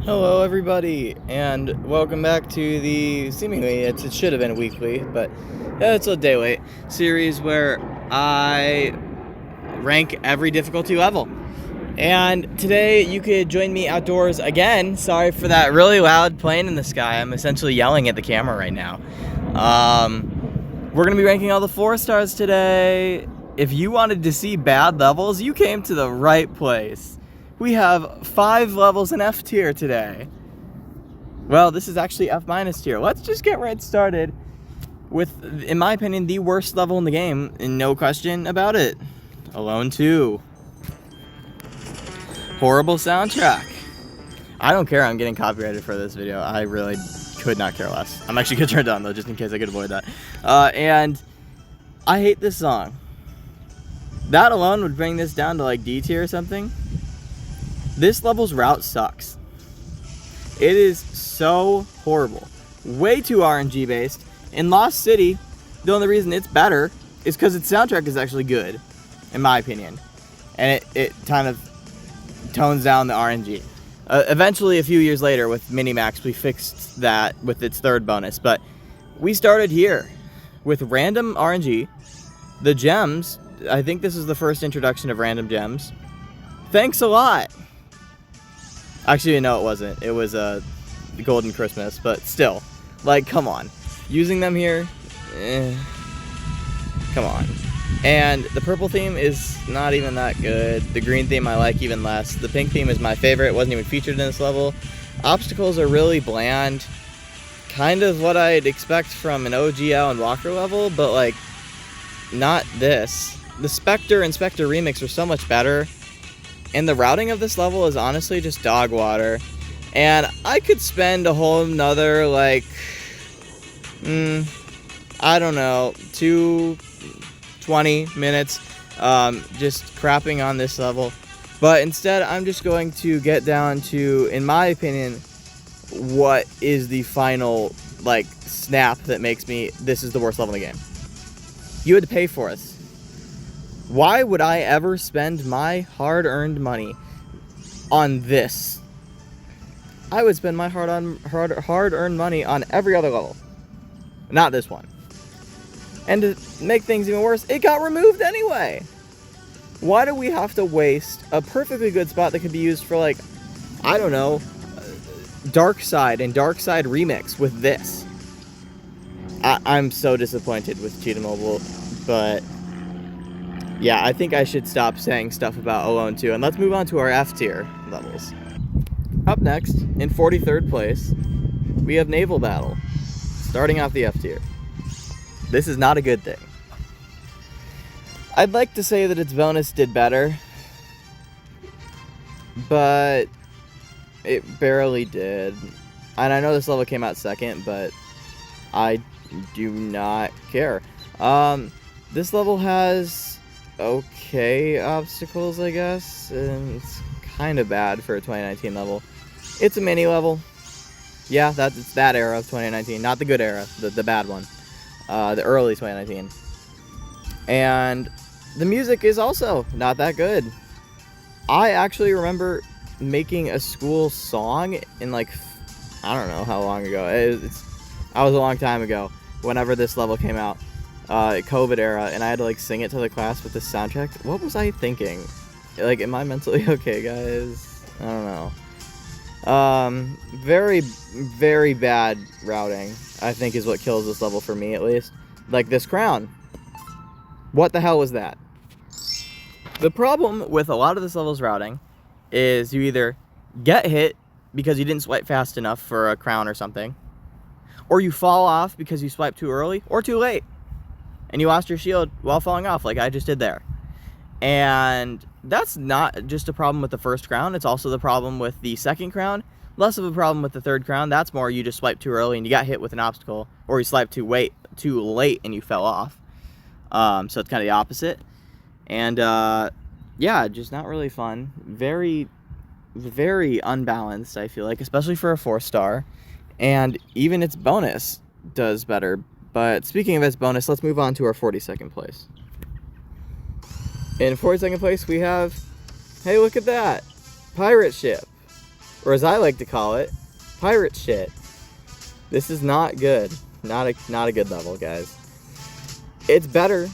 Hello everybody, and welcome back to the seemingly, it should have been weekly, but it's a day late series where I rank every difficulty level. And today you could join me outdoors again. Sorry for that really loud plane in the sky. I'm essentially yelling at the camera right now. We're going to be ranking all the 4 stars today. If you wanted to see bad levels, you came to the right place. We have 5 levels in F tier today. Well, this is actually F minus tier. Let's just get right started with, in my opinion, the worst level in the game, and no question about it. Alone 2. Horrible soundtrack. I don't care I'm getting copyrighted for this video. I really could not care less. I'm actually gonna turn it down though, just in case I could avoid that. And I hate this song. That alone would bring this down to like D tier or something. This level's route sucks. It is so horrible. Way too RNG based. In Lost City, the only reason it's better is because its soundtrack is actually good, in my opinion. And it kind of tones down the RNG. Eventually, a few years later, with Minimax, we fixed that with its 3rd bonus. But we started here with random RNG. The gems, I think this is the first introduction of random gems. Thanks a lot. Actually, no, it wasn't. It was a Golden Christmas, but still, like, come on. Using them here, come on. And the purple theme is not even that good. The green theme I like even less. The pink theme is my favorite. It wasn't even featured in this level. Obstacles are really bland. Kind of what I'd expect from an OGL and Walker level, but, like, not this. The Spectre and Spectre remix are so much better. And the routing of this level is honestly just dog water. And I could spend a whole nother, like, I don't know, 20 minutes just crapping on this level. But instead, I'm just going to get down to, in my opinion, what is the final, like, snap that makes me, this is the worst level in the game. You had to pay for it. Why would I ever spend my hard-earned money on this? I would spend my hard-earned money on every other level. Not this one. And to make things even worse, it got removed anyway. Why do we have to waste a perfectly good spot that could be used for, like, I don't know, Dark Side and Dark Side Remix with this? I'm so disappointed with Cheetah Mobile, but yeah, I think I should stop saying stuff about Alone 2, and let's move on to our F tier levels. Up next, in 43rd place, we have Naval Battle, starting off the F tier. This is not a good thing. I'd like to say that its bonus did better, but it barely did. And I know this level came out second, but I do not care. This level has okay obstacles, I guess, and it's kind of bad for a 2019 level. It's a mini level. Yeah, it's that era of 2019, not the good era, the bad one, the early 2019. And the music is also not that good. I actually remember making a school song in, like, I don't know how long ago. I was a long time ago whenever this level came out. COVID era, and I had to, like, sing it to the class with this soundtrack. What was I thinking? Like, am I mentally okay, guys? I don't know. Very, very bad routing, I think, is what kills this level for me, at least. Like, this crown. What the hell was that? The problem with a lot of this level's routing is you either get hit because you didn't swipe fast enough for a crown or something, or you fall off because you swiped too early or too late, and you lost your shield while falling off, like I just did there. And that's not just a problem with the first crown, it's also the problem with the second crown. Less of a problem with the third crown. That's more you just swiped too early and you got hit with an obstacle, or you swiped too late and you fell off. So it's kind of the opposite. And yeah, just not really fun. Very, very unbalanced, I feel like, especially for a 4-star. And even its bonus does better. But speaking of its bonus, let's move on to our 42nd place. In 42nd place, we have, hey, look at that, pirate ship. or as I like to call it, pirate shit. This is not good. Not a good level, guys. It's better,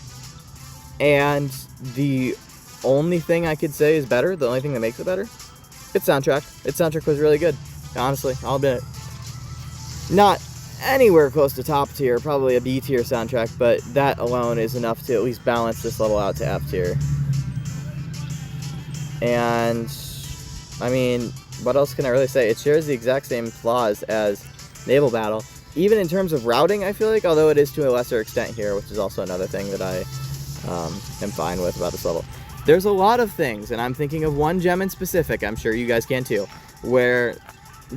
and the only thing I could say is better, the only thing that makes it better, its soundtrack. Its soundtrack was really good. Honestly, I'll admit it. Not anywhere close to top tier, probably a B tier soundtrack, but that alone is enough to at least balance this level out to F tier. And, I mean, what else can I really say? It shares the exact same flaws as Naval Battle. Even in terms of routing, I feel like, although it is to a lesser extent here, which is also another thing that I am fine with about this level. There's a lot of things, and I'm thinking of one gem in specific, I'm sure you guys can too, where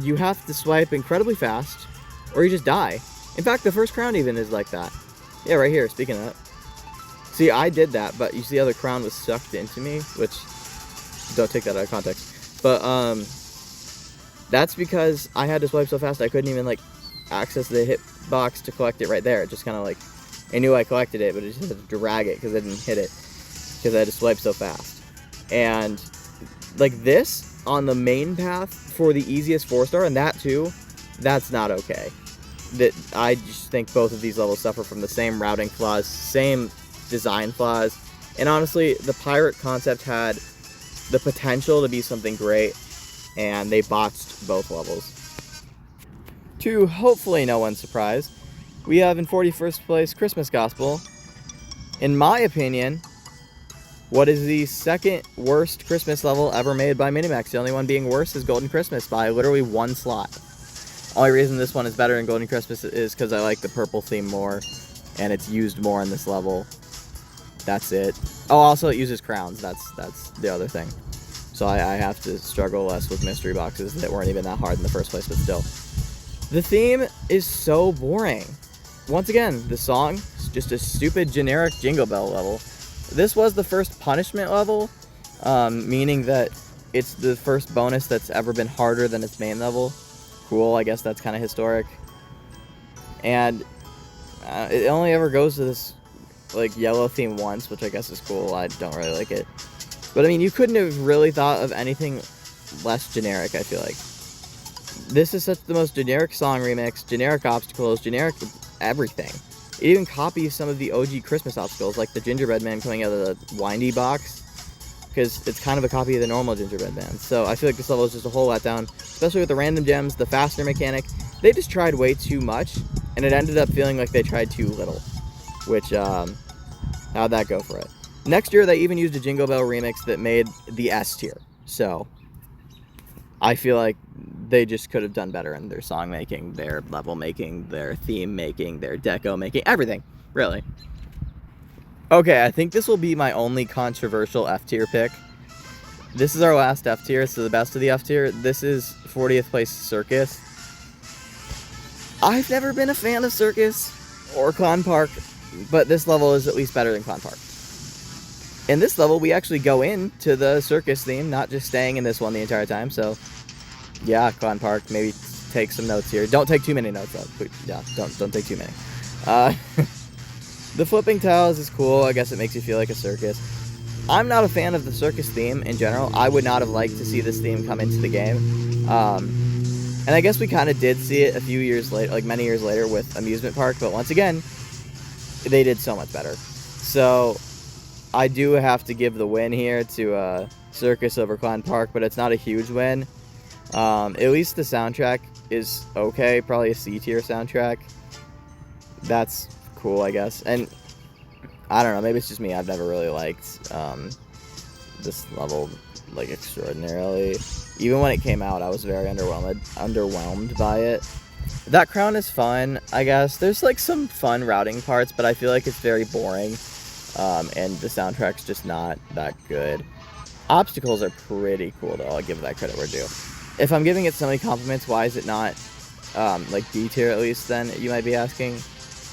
you have to swipe incredibly fast, or you just die. In fact, the first crown even is like that. Yeah, right here, speaking of that. See, I did that, but you see how the crown was sucked into me, which, don't take that out of context. But, that's because I had to swipe so fast I couldn't even, like, access the hit box to collect it right there. It just kind of, like, I knew I collected it, but it just had to drag it because I didn't hit it, because I had to swipe so fast. And, like, this, on the main path for the easiest 4-star, and that too, that's not okay. That I just think both of these levels suffer from the same routing flaws, same design flaws, and honestly, the pirate concept had the potential to be something great, and they botched both levels. To hopefully no one's surprise, we have in 41st place Christmas Gospel. In my opinion, what is the second worst Christmas level ever made by Minimax? The only one being worse is Golden Christmas by literally one slot. Only reason this one is better than Golden Christmas is because I like the purple theme more, and it's used more in this level. That's it. Oh, also it uses crowns. That's the other thing. So I have to struggle less with mystery boxes that weren't even that hard in the first place, but still. The theme is so boring. Once again, the song is just a stupid generic Jingle Bell level. This was the first punishment level, meaning that it's the first bonus that's ever been harder than its main level. Cool, I guess that's kind of historic. And it only ever goes to this like yellow theme once, which I guess is cool. I don't really like it. But I mean, you couldn't have really thought of anything less generic, I feel like. This is such the most generic song remix, generic obstacles, generic everything. It even copies some of the OG Christmas obstacles, like the gingerbread man coming out of the windy box, because it's kind of a copy of the normal gingerbread man. So I feel like this level is just a whole letdown, especially with the random gems, the fastener mechanic. They just tried way too much, and it ended up feeling like they tried too little, which, how'd that go for it? Next year, they even used a Jingle Bell remix that made the S tier. So I feel like they just could have done better in their song making, their level making, their theme making, their deco making, everything, really. Okay, I think this will be my only controversial F tier pick. This is our last F tier, so the best of the F tier. This is 40th place Circus. I've never been a fan of Circus or Clown Park, but this level is at least better than Clown Park. In this level, we actually go into the circus theme, not just staying in this one the entire time. So, yeah, Clown Park, maybe take some notes here. Don't take too many notes, though. Yeah, don't take too many. The flipping tiles is cool. I guess it makes you feel like a circus. I'm not a fan of the circus theme in general. I would not have liked to see this theme come into the game. And I guess we kind of did see it a few years later, like many years later with Amusement Park. But once again, they did so much better. So I do have to give the win here to Circus over Clown Park, but it's not a huge win. At least the soundtrack is okay, probably a C tier soundtrack. That's cool, I guess. And I don't know, maybe it's just me. I've never really liked this level like extraordinarily. Even when it came out, I was very underwhelmed by it. That crown is fun, I guess. There's like some fun routing parts, but I feel like it's very boring. And the soundtrack's just not that good. Obstacles are pretty cool, though. I'll give that credit where due. If I'm giving it so many compliments, why is it not like D tier at least then, you might be asking?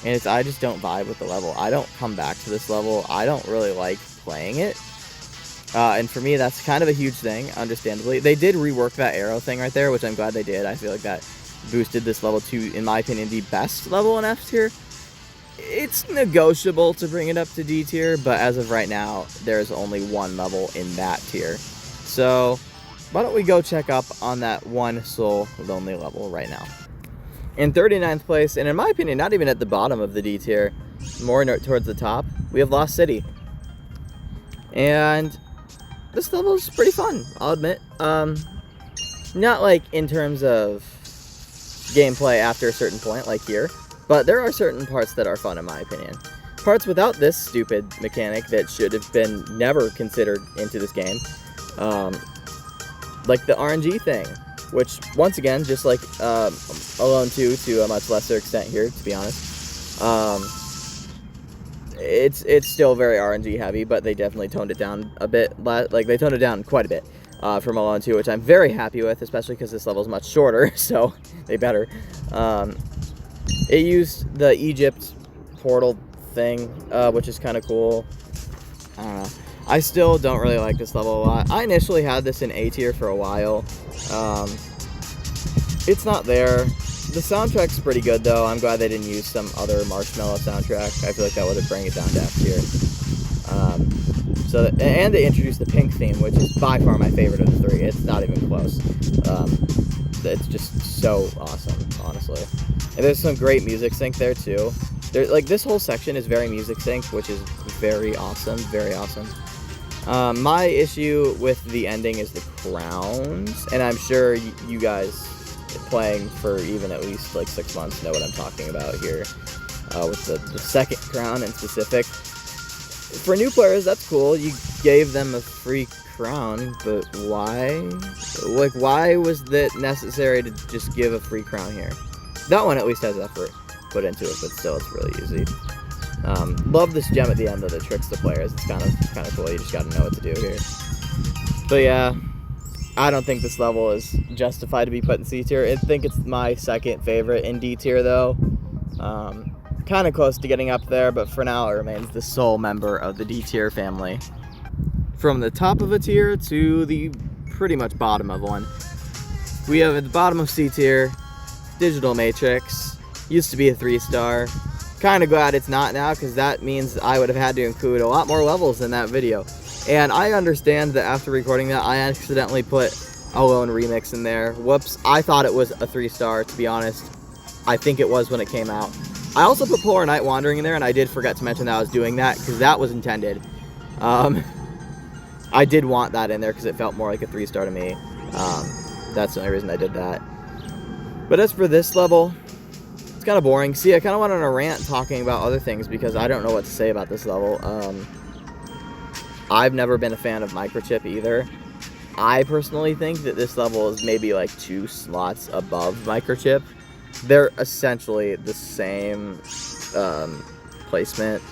And it's I just don't vibe with the level. I don't come back to this level. I don't really like playing it. And for me, that's kind of a huge thing, understandably. They did rework that arrow thing right there, which I'm glad they did. I feel like that boosted this level to, in my opinion, the best level in F tier. It's negotiable to bring it up to D tier, but as of right now, there's only one level in that tier. So, why don't we go check up on that one soul lonely level right now. In 39th place, and in my opinion, not even at the bottom of the D tier, more towards the top, we have Lost City. And this level is pretty fun, I'll admit. Not like in terms of gameplay after a certain point, like here, but there are certain parts that are fun in my opinion. Parts without this stupid mechanic that should have been never considered into this game. Like the RNG thing, which once again, just like Alone 2 to a much lesser extent here, to be honest. It's still very RNG heavy, but they definitely toned it down a bit. Like they toned it down quite a bit from Alone 2, which I'm very happy with, especially because this level is much shorter, so they better. It used the Egypt portal thing, which is kind of cool. I don't know. I still don't really like this level a lot. I initially had this in A tier for a while. It's not there. The soundtrack's pretty good though. I'm glad they didn't use some other Marshmallow soundtrack. I feel like that would have bring it down to F tier. And they introduced the Pink theme, which is by far my favorite of the three. It's not even close. It's just so awesome, honestly. And there's some great music sync there too. Like this whole section is very music sync, which is very awesome, very awesome. My issue with the ending is the crowns, and I'm sure you guys playing for even at least like 6 months know what I'm talking about here, with the second crown in specific. For new players, that's cool. You gave them a free crown, but why? Like, why was that necessary to just give a free crown here? That one at least has effort put into it, but still, it's really easy. Love this gem at the end that tricks the players. It's kind of cool. You just gotta know what to do here. But yeah, I don't think this level is justified to be put in C tier. I think it's my second favorite in D tier though. Kind of close to getting up there, but for now it remains the sole member of the D tier family. From the top of a tier to the pretty much bottom of one, we have at the bottom of C tier, Digital Matrix. Used to be a 3-star. Kind of glad it's not now, because that means I would have had to include a lot more levels in that video. And I understand that after recording that, I accidentally put Alone Remix in there. Whoops, I thought it was a 3-star, to be honest. I think it was when it came out. I also put Polar Night Wandering in there, and I did forget to mention that I was doing that, because that was intended. I did want that in there, because it felt more like a 3-star to me. That's the only reason I did that. But as for this level, it's kind of boring. See, I kind of went on a rant talking about other things because I don't know what to say about this level. I've never been a fan of Microchip either. I personally think that this level is maybe like 2 slots above Microchip. They're essentially the same placement.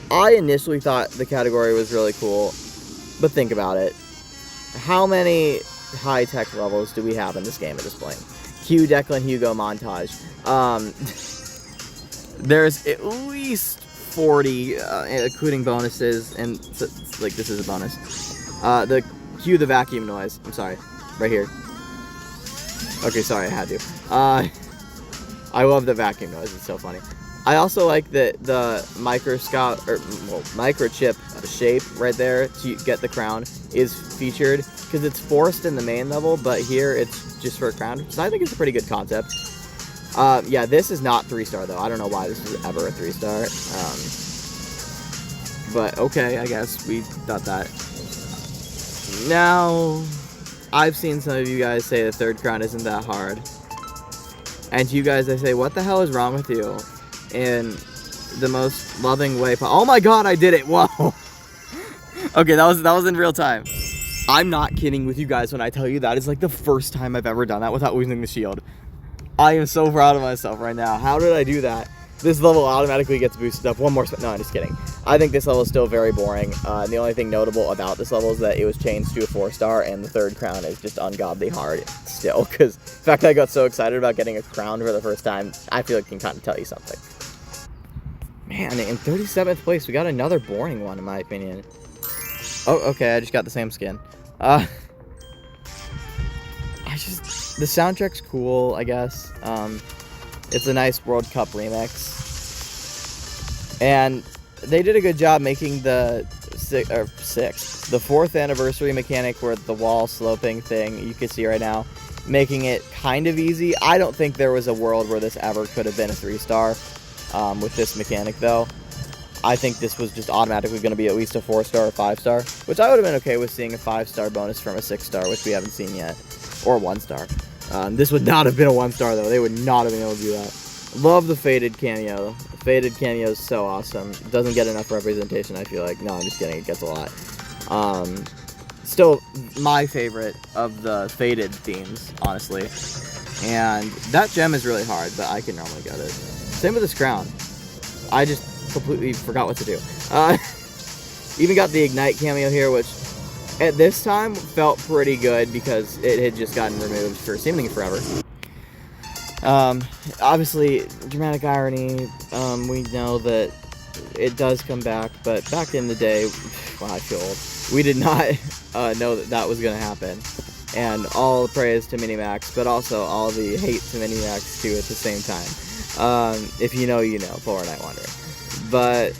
I initially thought the category was really cool, but think about it. How many high-tech levels do we have in this game at this point? Cue Declan Hugo montage. There's at least 40, including bonuses, and like this is a bonus. Cue the vacuum noise. I'm sorry, right here. Okay, sorry, I had to. I love the vacuum noise. It's so funny. I also like that the microchip shape right there to get the crown is featured, because it's forced in the main level, but here it's just for a crown, so I think it's a pretty good concept. Yeah, this is not 3-star though. I don't know why this was ever a 3-star. But okay, I guess we thought that. Now, I've seen some of you guys say the third crown isn't that hard. And to you guys, I say, what the hell is wrong with you? In the most loving way. Oh my god, I did it! Whoa! Okay, that was in real time. I'm not kidding with you guys when I tell you that is like the first time I've ever done that without losing the shield. I am so proud of myself right now. How did I do that? This level automatically gets boosted up. One more no, I'm just kidding. I think this level is still very boring. And the only thing notable about this level is that it was changed to a 4-star, and the third crown is just ungodly hard still. Because the fact that I got so excited about getting a crown for the first time, I feel like it can kind of tell you something. Man, in 37th place, we got another boring one, in my opinion. Oh, okay, I just got the same skin. The soundtrack's cool, I guess. It's a nice World Cup remix. And they did a good job making the 6. The 4th anniversary mechanic where the wall sloping thing you can see right now, making it kind of easy. I don't think there was a world where this ever could have been a 3-star with this mechanic though. I think this was just automatically going to be at least a 4-star or 5-star, which I would have been okay with seeing a 5-star bonus from a 6-star, which we haven't seen yet, or 1-star. This would not have been a 1-star though. They would not have been able to do that. Love the faded cameo. The faded cameo is so awesome. It doesn't get enough representation, I feel like. No, I'm just kidding. It gets a lot. Still my favorite of the faded themes, honestly. And that gem is really hard, but I can normally get it. Same with this crown. I just completely forgot what to do. Even got the ignite cameo here, which at this time felt pretty good because it had just gotten removed for seemingly forever. Obviously, dramatic irony, we know that it does come back, but back in the day, wow, I feel old, we did not know that that was going to happen. And all the praise to Minimax, but also all the hate to Minimax too at the same time. If you know, you know, Polar Night Wonder. But,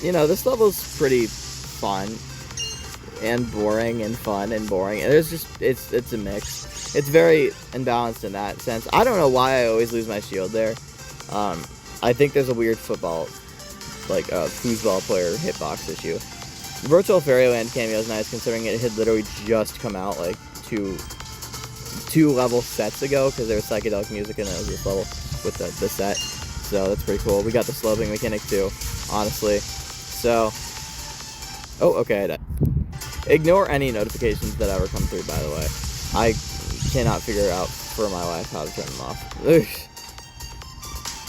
you know, this level's pretty fun and boring and fun and boring. And there's just, it's a mix. It's very imbalanced in that sense. I don't know why I always lose my shield there. I think there's a weird football, like a foosball player hitbox issue. The Virtual Fairyland cameo is nice considering it had literally just come out like two level sets ago because there was psychedelic music and there was this level with the set. So that's pretty cool. We got the sloping mechanic too, honestly. So, oh, okay, I died. Ignore any notifications that ever come through, by the way. I cannot figure out for my life how to turn them off. Ugh.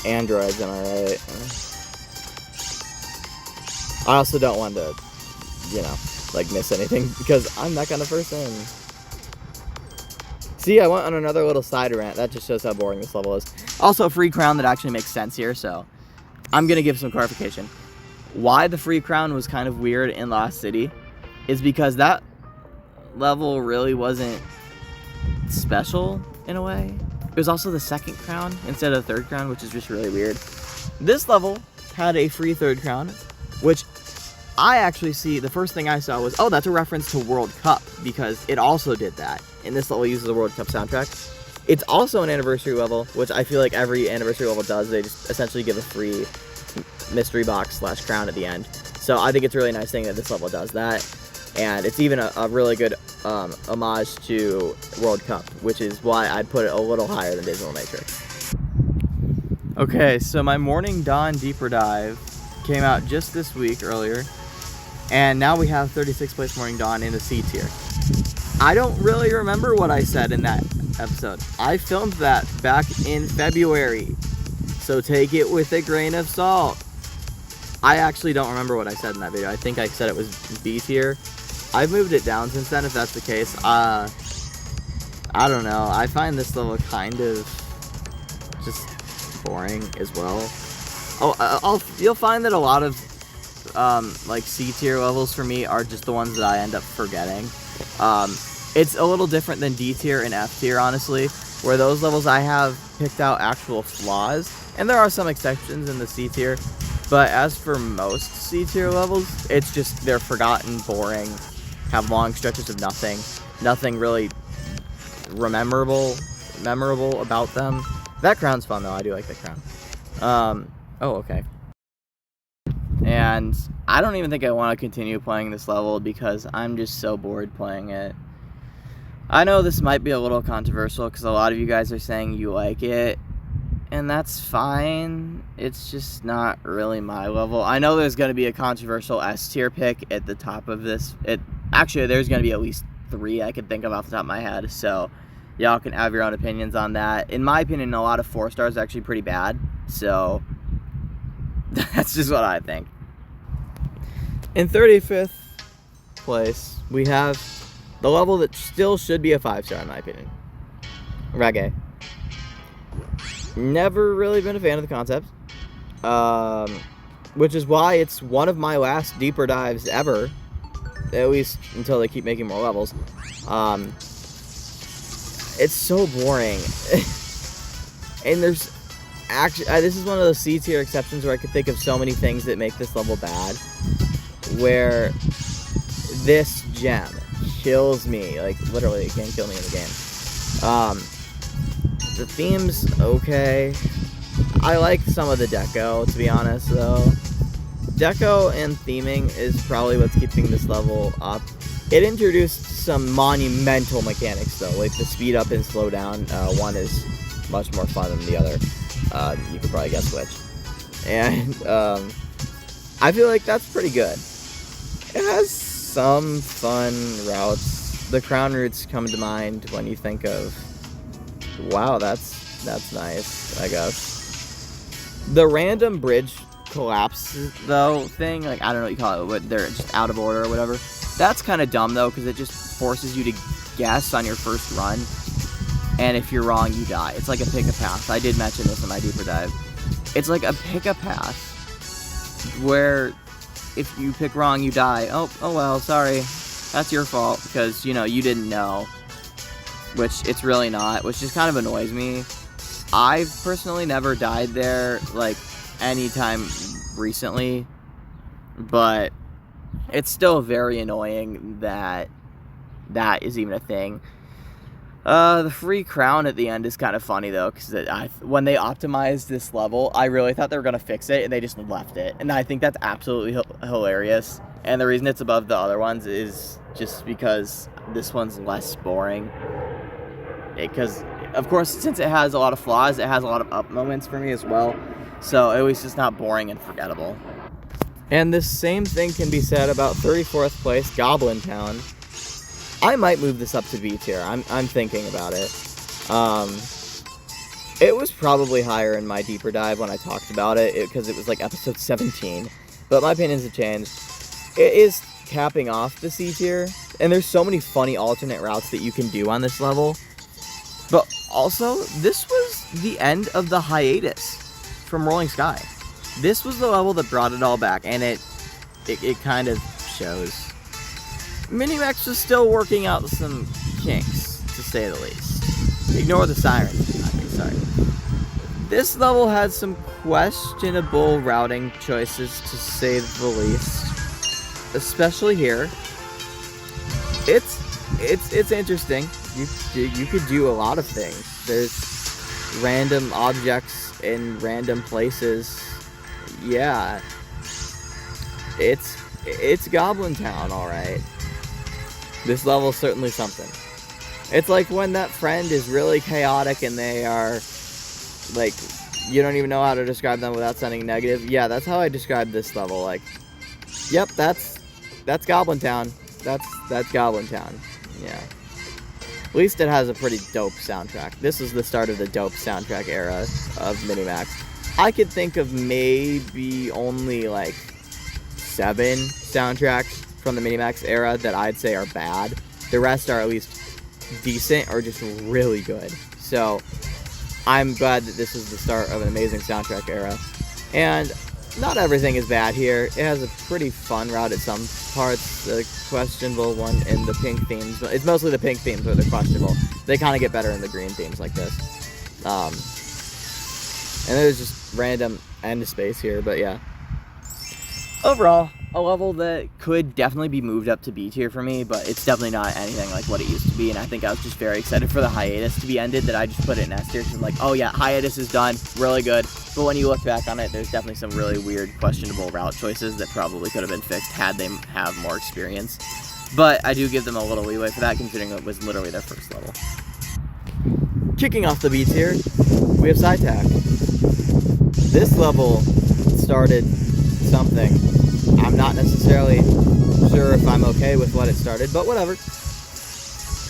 Androids, am I right? I also don't want to, you know, like miss anything because I'm that kind of person. See, I went on another little side rant. That just shows how boring this level is. Also, a free crown that actually makes sense here, so I'm going to give some clarification. Why the free crown was kind of weird in Lost City is because that level really wasn't special in a way. It was also the second crown instead of the third crown, which is just really weird. This level had a free third crown, which I actually see, the first thing I saw was, oh, that's a reference to World Cup, because it also did that. And this level uses the World Cup soundtrack. It's also an anniversary level, which I feel like every anniversary level does. They just essentially give a free mystery box / crown at the end. So I think it's a really nice thing that this level does that. And it's even a really good homage to World Cup, which is why I'd put it a little higher than Digital Matrix. Okay, so my Morning Dawn Deeper Dive came out just this week earlier. And now we have 36th place Morning Dawn in the C tier. I don't really remember what I said in that episode. I filmed that back in February, so take it with a grain of salt. I actually don't remember what I said in that video. I think I said it was B tier. I've moved it down since then, if that's the case. I don't know. I find this level kind of just boring as well. Oh, you'll find that a lot of like C tier levels for me are just the ones that I end up forgetting. It's a little different than D tier and F tier, honestly, where those levels I have picked out actual flaws, and there are some exceptions in the C tier, but as for most C tier levels, it's just they're forgotten, boring, have long stretches of nothing really memorable about them. That crown's fun though. I do like that crown. Oh, okay. And I don't even think I want to continue playing this level because I'm just so bored playing it. I know this might be a little controversial because a lot of you guys are saying you like it, and that's fine. It's just not really my level. I know there's going to be a controversial S tier pick at the top of this. Actually, there's going to be at least 3 I can think of off the top of my head, so y'all can have your own opinions on that. In my opinion, a lot of 4 stars are actually pretty bad, so that's just what I think. In 35th place, we have the level that still should be a 5-star in my opinion. Reggae. Never really been a fan of the concept. Which is why it's one of my last deeper dives ever. At least until they keep making more levels. It's so boring. And there's actually, this is one of those C tier exceptions where I could think of so many things that make this level bad. Where This gem kills me. Like, literally, it can't kill me in the game. The theme's okay. I like some of the deco, to be honest, though. Deco and theming is probably what's keeping this level up. It introduced some monumental mechanics, though, like the speed up and slow down. One is much more fun than the other. You could probably guess which. And I feel like that's pretty good. It has some fun routes. The crown routes come to mind when you think of, wow, that's nice, I guess. The random bridge collapse, though, thing, like, I don't know what you call it, but they're just out of order or whatever. That's kind of dumb, though, because it just forces you to guess on your first run, and if you're wrong, you die. It's like a pick a path. I did mention this in my deeper dive. It's like a pick a path, where if you pick wrong, you die. Oh well, sorry. That's your fault, because, you know, you didn't know. Which it's really not, which just kind of annoys me. I've personally never died there, like, anytime recently, but it's still very annoying that that is even a thing. The free crown at the end is kind of funny, though, because when they optimized this level, I really thought they were going to fix it, and they just left it. And I think that's absolutely hilarious. And the reason it's above the other ones is just because this one's less boring. Because, of course, since it has a lot of flaws, it has a lot of up moments for me as well. So it was just not boring and forgettable. And the same thing can be said about 34th place, Goblin Town. I might move this up to B tier. I'm thinking about it. It was probably higher in my deeper dive when I talked about it, because it was like episode 17. But my opinions have changed. It is capping off the C tier, and there's so many funny alternate routes that you can do on this level. But also, this was the end of the hiatus from Rolling Sky. This was the level that brought it all back, and it kind of shows. Minimax was still working out some kinks, to say the least. Ignore the sirens. Sorry. This level had some questionable routing choices, to say the least. Especially here. It's interesting. You could do a lot of things. There's random objects in random places. Yeah. It's Goblin Town, alright. This level's certainly something. It's like when that friend is really chaotic and they are, like, you don't even know how to describe them without sounding negative. Yeah, that's how I describe this level. Like, yep, that's Goblin Town. That's Goblin Town. Yeah. At least it has a pretty dope soundtrack. This is the start of the dope soundtrack era of Minimax. I could think of maybe only, like, 7 soundtracks from the Minimax era that I'd say are bad. The rest are at least decent or just really good. So I'm glad that this is the start of an amazing soundtrack era. And not everything is bad here. It has a pretty fun route at some parts. The questionable one in the pink themes, but it's mostly the pink themes where they're questionable. They kind of get better in the green themes like this. And there's just random end of space here, but yeah. Overall, a level that could definitely be moved up to B tier for me, but it's definitely not anything like what it used to be, and I think I was just very excited for the hiatus to be ended that I just put it in S tier, because I'm like, oh yeah, hiatus is done, really good, but when you look back on it, there's definitely some really weird, questionable route choices that probably could have been fixed had they have more experience, but I do give them a little leeway for that, considering it was literally their first level. Kicking off the B tier, we have sciteac. This level started something. I'm not necessarily sure if I'm okay with what it started, but whatever.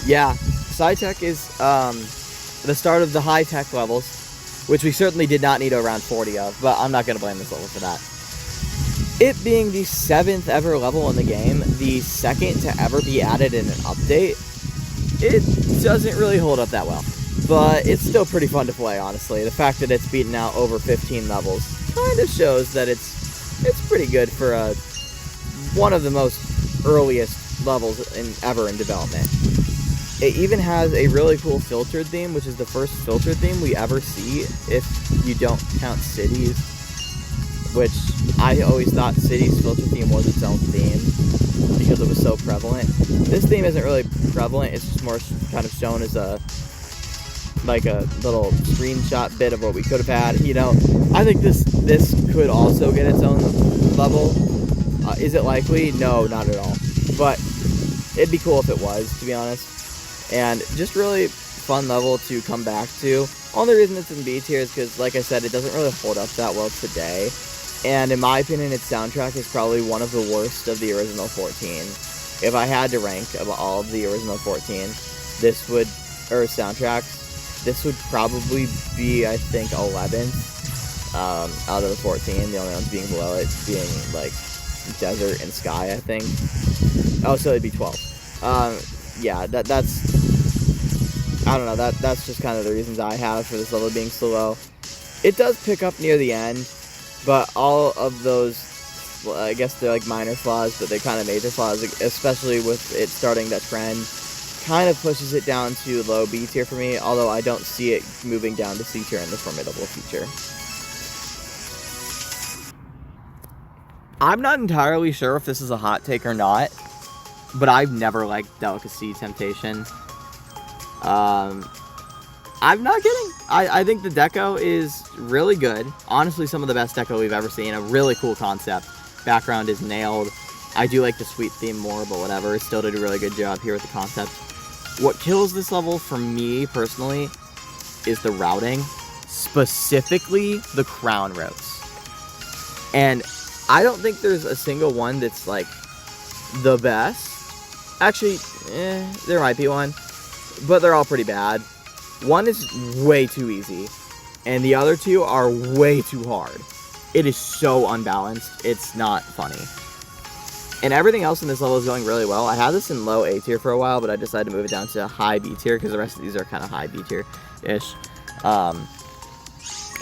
Yeah, sciteac is the start of the high-tech levels, which we certainly did not need around 40 of, but I'm not going to blame this level for that. It being the 7th ever level in the game, the 2nd to ever be added in an update, it doesn't really hold up that well. But it's still pretty fun to play, honestly. The fact that it's beaten out over 15 levels kind of shows that it's pretty good for one of the most earliest levels ever in development. It even has a really cool filtered theme, which is the first filtered theme we ever see if you don't count cities. which I always thought City's filter theme was its own theme because it was so prevalent. This theme isn't really prevalent, it's just more kind of shown as a little screenshot bit of what we could have had, you know. I think this could also get its own level. Is it likely? No, not at all. But it'd be cool if it was, to be honest. And just really fun level to come back to. Only reason it's in B tier is because, like I said, it doesn't really hold up that well today. And in my opinion, its soundtrack is probably one of the worst of the original 14. If I had to rank of all of the original 14, soundtracks, this would probably be, I think, 11th out of the 14. The only ones being below it being, like, Desert and Sky, I think. Oh, so it'd be 12. Yeah, that's... I don't know, that's just kind of the reasons I have for this level being so low. It does pick up near the end, but all of those, well, I guess they're like minor flaws, but they're kind of major flaws, especially with it starting to trend, kind of pushes it down to low B tier for me, although I don't see it moving down to C tier in the formidable future. I'm not entirely sure if this is a hot take or not, but I've never liked Delicacy Temptation. I'm not kidding. I think the deco is really good. Honestly, some of the best deco we've ever seen. A really cool concept. Background is nailed. I do like the sweet theme more, but whatever. It still did a really good job here with the concept. What kills this level for me, personally, is the routing. Specifically, the crown routes. And I don't think there's a single one that's, like, the best. Actually, there might be one. But they're all pretty bad. One is way too easy, and the other two are way too hard. It is so unbalanced, it's not funny. And everything else in this level is going really well. I had this in low A tier for a while, but I decided to move it down to high B tier, because the rest of these are kind of high B tier-ish.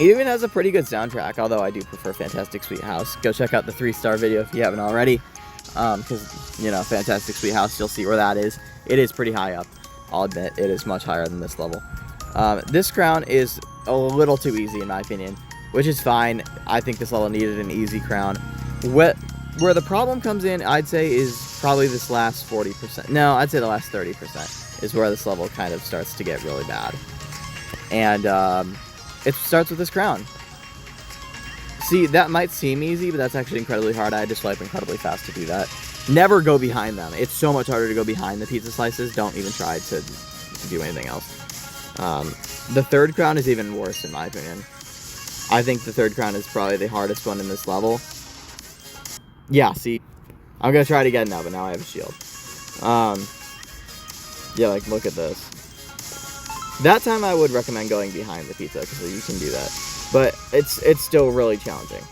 It even has a pretty good soundtrack, although I do prefer Fantastic Sweet House. Go check out the 3-star video if you haven't already, because, you know, Fantastic Sweet House, you'll see where that is. It is pretty high up. I'll admit, it is much higher than this level. This crown is a little too easy, in my opinion, which is fine. I think this level needed an easy crown. Where the problem comes in, I'd say, is probably this last 40%. No, I'd say the last 30% is where this level kind of starts to get really bad. And it starts with this crown. See, that might seem easy, but that's actually incredibly hard. I had to swipe incredibly fast to do that. Never go behind them. It's so much harder to go behind the pizza slices. Don't even try to do anything else. The third crown is even worse, in my opinion. I think the third crown is probably the hardest one in this level. Yeah, see? I'm going to try it again now, but now I have a shield. Yeah, like, look at this. That time I would recommend going behind the pizza, because you can do that. But it's still really challenging.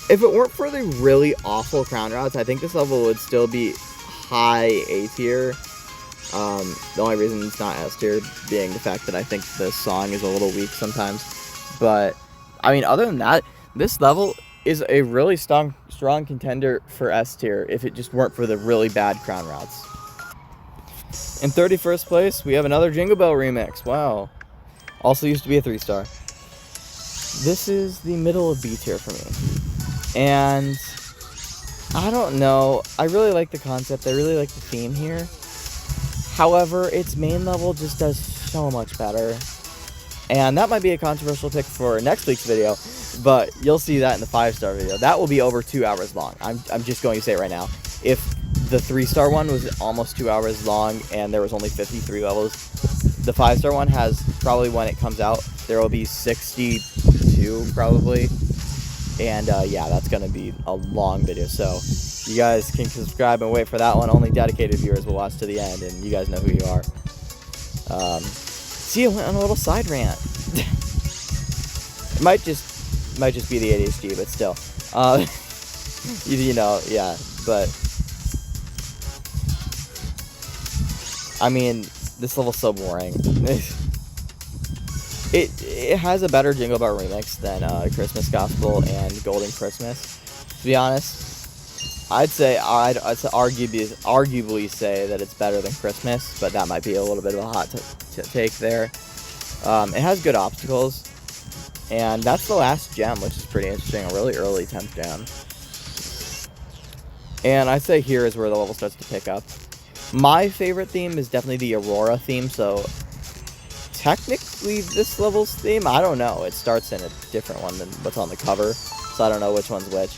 If it weren't for the really awful crown routes, I think this level would still be high A tier. The only reason it's not S tier being the fact that I think the song is a little weak sometimes. But, I mean, other than that, this level is a really strong contender for S tier if it just weren't for the really bad crown routes. In 31st place, we have another Jingle Bell remix. Wow. Also used to be a 3-star. This is the middle of B tier for me. And I don't know, I really like the concept, I really like the theme here. However, its main level just does so much better. And that might be a controversial pick for next week's video, but you'll see that in the 5-star video. That will be over 2 hours long. I'm just going to say it right now. If the 3-star one was almost 2 hours long and there was only 53 levels, the 5-star one has, probably when it comes out, there will be 62 probably. And yeah, that's going to be a long video, so you guys can subscribe and wait for that one. Only dedicated viewers will watch to the end, and you guys know who you are. See, I went on a little side rant. It might just be the ADHD, but still. You know, yeah, but I mean, this level's so boring. It has a better Jingle Bell remix than Christmas Gospel and Golden Christmas. To be honest, I'd arguably say that it's better than Christmas, but that might be a little bit of a hot take there. It has good obstacles, And that's the last gem, which is pretty interesting. A really early 10th gem. And I'd say here is where the level starts to pick up. My favorite theme is definitely the Aurora theme, so technically this level's theme, I don't know. It starts in a different one than what's on the cover, so I don't know which one's which.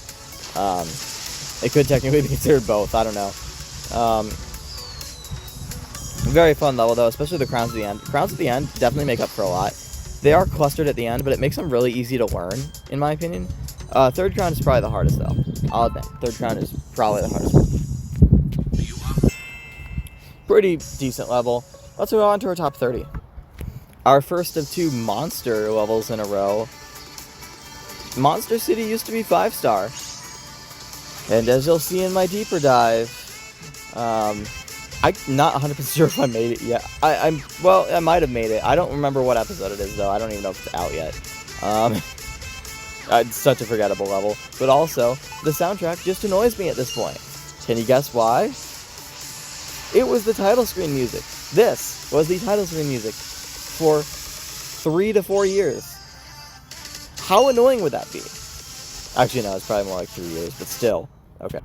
It could technically be considered both, I don't know. Very fun level though, especially the crowns at the end. Crowns at the end definitely make up for a lot. They are clustered at the end, but it makes them really easy to learn, in my opinion. Third crown is probably the hardest though. I'll admit, third crown is probably the hardest one. Pretty decent level. Let's go on to our top 30. Our first of 2 monster levels in a row. Monster City used to be 5-star. And as you'll see in my deeper dive, I'm not 100% sure if I made it yet. Well, I might have made it. I don't remember what episode it is, though. I don't even know if it's out yet. It's such a forgettable level. But also, the soundtrack just annoys me at this point. Can you guess why? It was the title screen music. This was the title screen music for 3 to 4 years. How annoying would that be? Actually, no, it's probably more like 3 years, but still. Okay.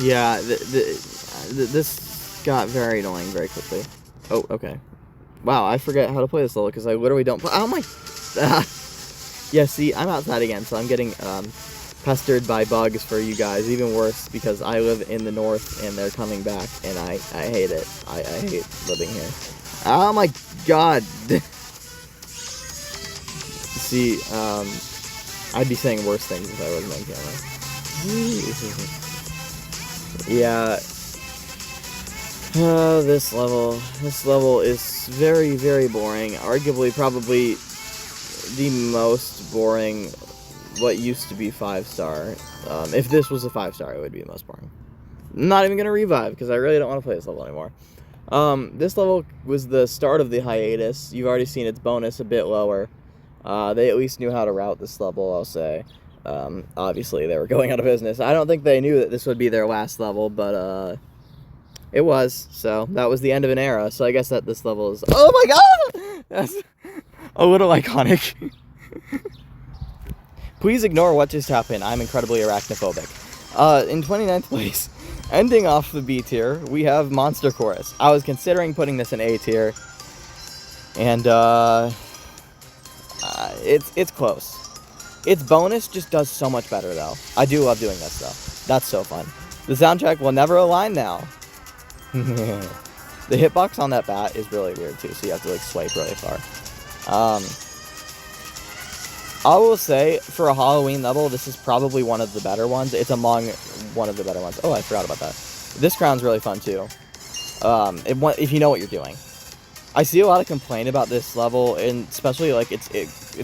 Yeah, this got very annoying very quickly. Oh, okay. Wow, I forget how to play this level because I literally don't play. Oh my... Yeah, see, I'm outside again, so I'm getting pestered by bugs for you guys. Even worse, because I live in the north and they're coming back, and I hate it. I hate living here. Oh my god! See, I'd be saying worse things if I wasn't on camera. Yeah. This level is very, very boring. Arguably, probably the most boring what used to be 5-star. If this was a 5-star, it would be the most boring. I'm not even going to revive, because I really don't want to play this level anymore. This level was the start of the hiatus. You've already seen its bonus a bit lower. They at least knew how to route this level, I'll say. Obviously, they were going out of business. I don't think they knew that this would be their last level, but it was. So that was the end of an era. So I guess that this level is... Oh my god! That's a little iconic. Please ignore what just happened. I'm incredibly arachnophobic. In 29th place, ending off the B tier, we have Monster Chorus. I was considering putting this in A tier, and it's close. Its bonus just does so much better, though. I do love doing this, though. That's so fun. The soundtrack will never align now. The hitbox on that bat is really weird, too, so you have to, like, swipe really far. I will say, for a Halloween level, this is probably one of the better ones. It's among one of the better ones. Oh, I forgot about that. This crown's really fun, too. If you know what you're doing. I see a lot of complaint about this level, and especially, like, its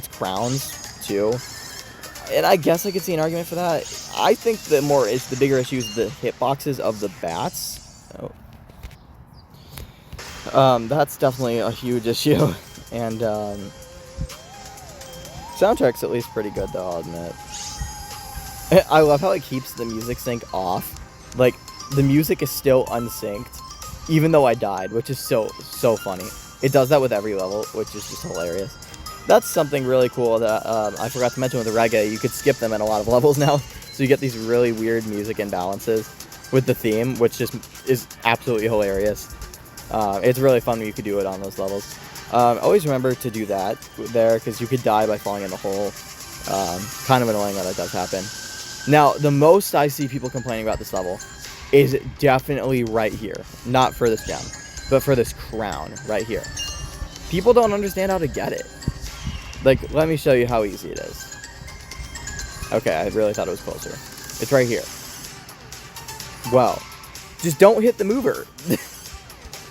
crowns, too. And I guess I could see an argument for that. I think the bigger issue is the hitboxes of the bats. Oh. That's definitely a huge issue. And, soundtrack's at least pretty good, though, I'll admit. I love how it keeps the music sync off. Like, the music is still unsynced, even though I died, which is so funny. It does that with every level, which is just hilarious. That's something really cool that I forgot to mention with the reggae. You could skip them in a lot of levels now, so you get these really weird music imbalances with the theme, which just is absolutely hilarious. It's really fun when you could do it on those levels. Always remember to do that there, because you could die by falling in the hole. Kind of annoying that does happen. Now, the most I see people complaining about this level is definitely right here. Not for this gem, but for this crown right here. People don't understand how to get it. Like, let me show you how easy it is. Okay, I really thought it was closer. It's right here. Well, just don't hit the mover.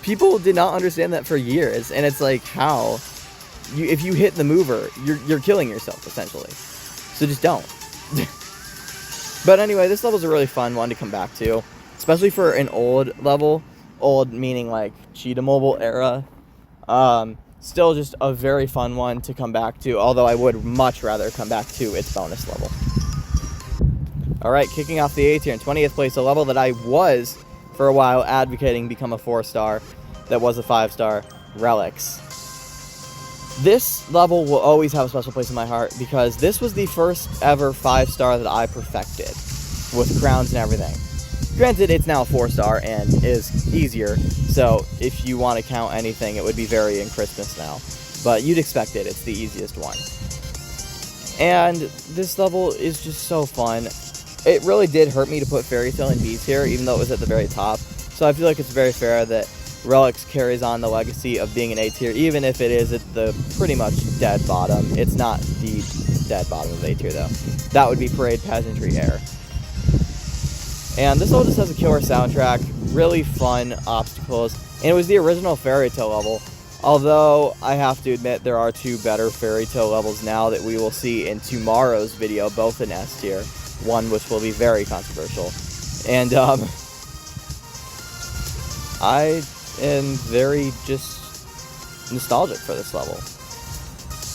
People did not understand that for years, and it's like, how? If you hit the mover, you're killing yourself, essentially. So just don't. But anyway, this level's a really fun one to come back to, especially for an old level. Old meaning, like, Cheetah Mobile era. Still just a very fun one to come back to, although I would much rather come back to its bonus level. Alright, kicking off the A tier in 20th place, a level that I was, for a while, advocating become a 4-star, that was a 5-star, Relics. This level will always have a special place in my heart because this was the first ever 5-star that I perfected with crowns and everything. Granted, it's now a 4-star and is easier, so if you want to count anything, it would be varying Christmas now. But you'd expect it, it's the easiest one. And this level is just so fun. It really did hurt me to put Fairy Tale and Bees here, even though it was at the very top. So I feel like it's very fair that Relics carries on the legacy of being an A tier, even if it is at the pretty much dead bottom. It's not the dead bottom of A tier, though. That would be Parade, Pageantry, Air. And this level just has a killer soundtrack, really fun obstacles, and it was the original Fairy Tale level. Although, I have to admit, there are 2 better Fairy Tale levels now that we will see in tomorrow's video, both in S tier. One which will be very controversial. And, I am very just nostalgic for this level.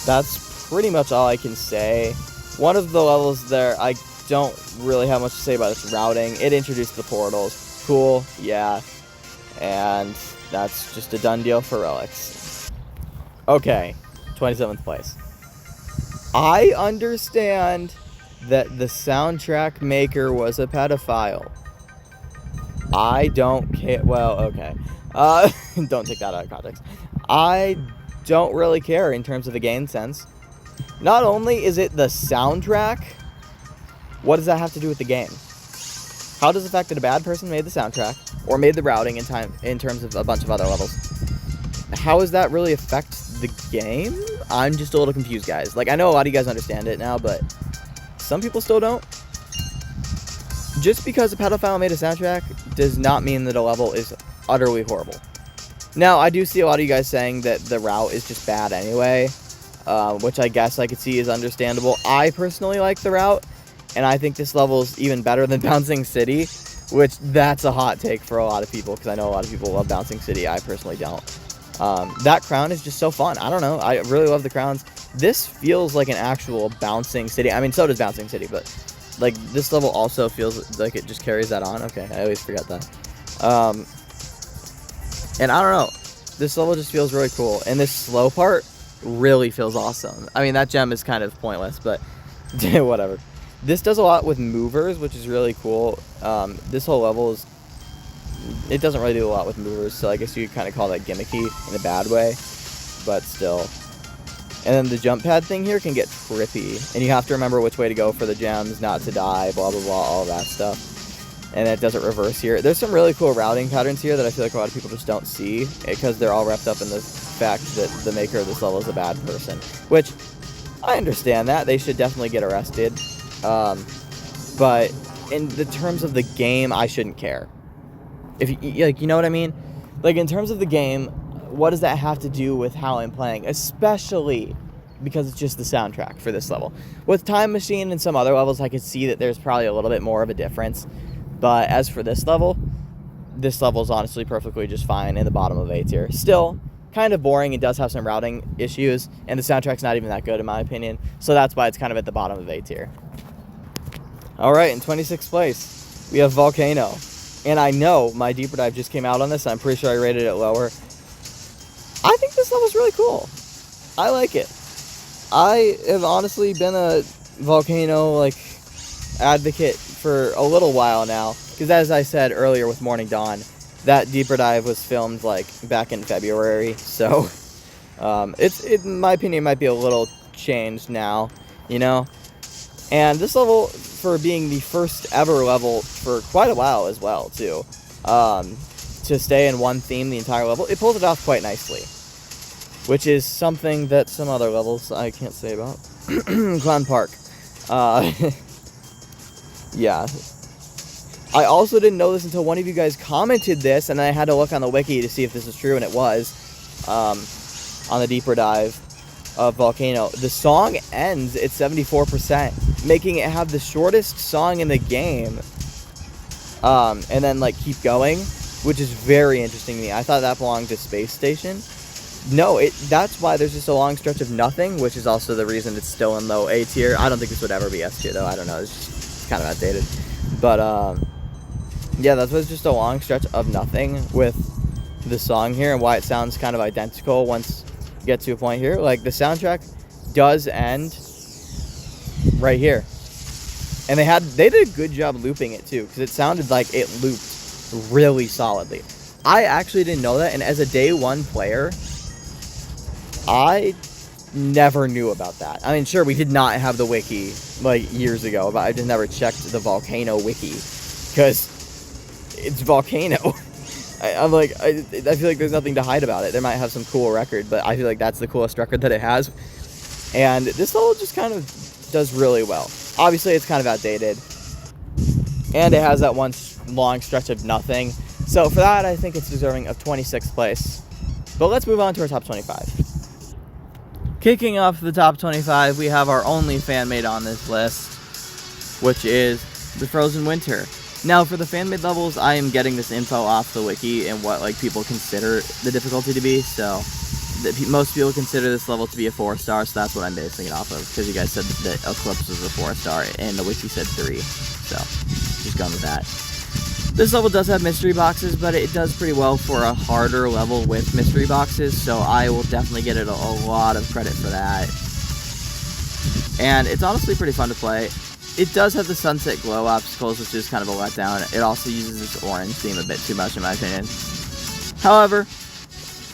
That's pretty much all I can say. One of the levels there, I don't really have much to say about its routing. It introduced the portals. Cool, yeah. And that's just a done deal for Relics. Okay, 27th place. I understand that the soundtrack maker was a pedophile. I don't care. Well, okay. Don't take that out of context. I don't really care in terms of the game sense. Not only is it the soundtrack, what does that have to do with the game? How does the fact that a bad person made the soundtrack or made the routing in terms of a bunch of other levels, how does that really affect the game? I'm just a little confused, guys. Like, I know a lot of you guys understand it now, but some people still don't. Just because a pedophile made a soundtrack does not mean that a level is utterly horrible. Now, I do see a lot of you guys saying that the route is just bad anyway, which I guess I could see is understandable. I personally like the route, and I think this level is even better than Bouncing City, which that's a hot take for a lot of people, because I know a lot of people love Bouncing City. I personally don't. That crown is just so fun. I don't know. I really love the crowns. This feels like an actual Bouncing City. I mean, so does Bouncing City, but like this level also feels like it just carries that on. Okay, I always forget that. And I don't know. This level just feels really cool. And this slow part really feels awesome. I mean, that gem is kind of pointless, but whatever. This does a lot with movers, which is really cool. This whole level is... It doesn't really do a lot with movers, so I guess you could kind of call that gimmicky in a bad way. But still. And then the jump pad thing here can get trippy. And you have to remember which way to go for the gems, not to die, blah, blah, blah, all that stuff. And it doesn't reverse here. There's some really cool routing patterns here that I feel like a lot of people just don't see, because they're all wrapped up in the fact that the maker of this level is a bad person. Which, I understand that. They should definitely get arrested. But in the terms of the game, I shouldn't care. If you know what I mean? Like, in terms of the game, what does that have to do with how I'm playing? Especially because it's just the soundtrack for this level. With Time Machine and some other levels, I could see that there's probably a little bit more of a difference. But as for this level is honestly perfectly just fine in the bottom of A tier. Still, kind of boring. It does have some routing issues, and the soundtrack's not even that good in my opinion. So that's why it's kind of at the bottom of A tier. Alright, in 26th place, we have Volcano. And I know my deeper dive just came out on this. I'm pretty sure I rated it lower. I think this level's really cool. I like it. I have honestly been a Volcano, advocate for a little while now. Because as I said earlier with Morning Dawn, that deeper dive was filmed, back in February. So, in my opinion, might be a little changed now, you know? And this level, for being the first ever level for quite a while as well, too, to stay in one theme the entire level, it pulls it off quite nicely. Which is something that some other levels I can't say about. Clown Park. Yeah. I also didn't know this until one of you guys commented this, and I had to look on the wiki to see if this is true, and it was. On the deeper dive of Volcano. The song ends at 74%, making it have the shortest song in the game. And then, keep going, which is very interesting to me. I thought that belonged to Space Station. No, that's why there's just a long stretch of nothing, which is also the reason it's still in low A tier. I don't think this would ever be S tier, though. I don't know. It's kind of outdated. But, yeah, that's why it's just a long stretch of nothing with the song here, and why it sounds kind of identical once get to a point here. Like, the soundtrack does end right here. And they did a good job looping it too, because it sounded like it looped really solidly. I actually didn't know that, and as a day one player, I never knew about that. I mean, sure, we did not have the wiki like years ago, but I just never checked the volcano wiki, because it's volcano. I feel like there's nothing to hide about it. They might have some cool record, but I feel like that's the coolest record that it has. And this level just kind of does really well. Obviously, it's kind of outdated, and it has that one long stretch of nothing. So for that, I think it's deserving of 26th place. But let's move on to our top 25. Kicking off the top 25, we have our only fan-made on this list, which is the Frozen Winter. Now, for the fan-made levels, I am getting this info off the wiki and what like people consider the difficulty to be. So most people consider this level to be a 4-star, so that's what I'm basing it off of, because you guys said that Eclipse was a 4-star, and the wiki said 3, so just going with that. This level does have mystery boxes, but it does pretty well for a harder level with mystery boxes, so I will definitely get it a lot of credit for that. And it's honestly pretty fun to play. It does have the Sunset Glow obstacles, which is kind of a letdown. It also uses this orange theme a bit too much, in my opinion. However,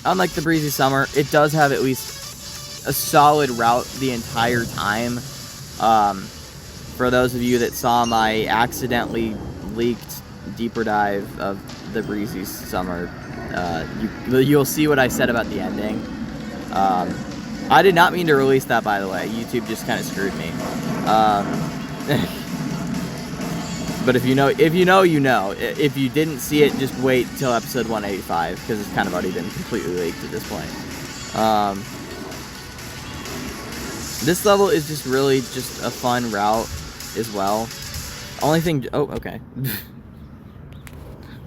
unlike the Breezy Summer, it does have at least a solid route the entire time. For those of you that saw my accidentally leaked deeper dive of the Breezy Summer, you'll see what I said about the ending. I did not mean to release that, by the way. YouTube just kind of screwed me. But if you know, you know. If you didn't see it, just wait till episode 185, because it's kind of already been completely leaked at this point. This level is just really just a fun route as well. Only thing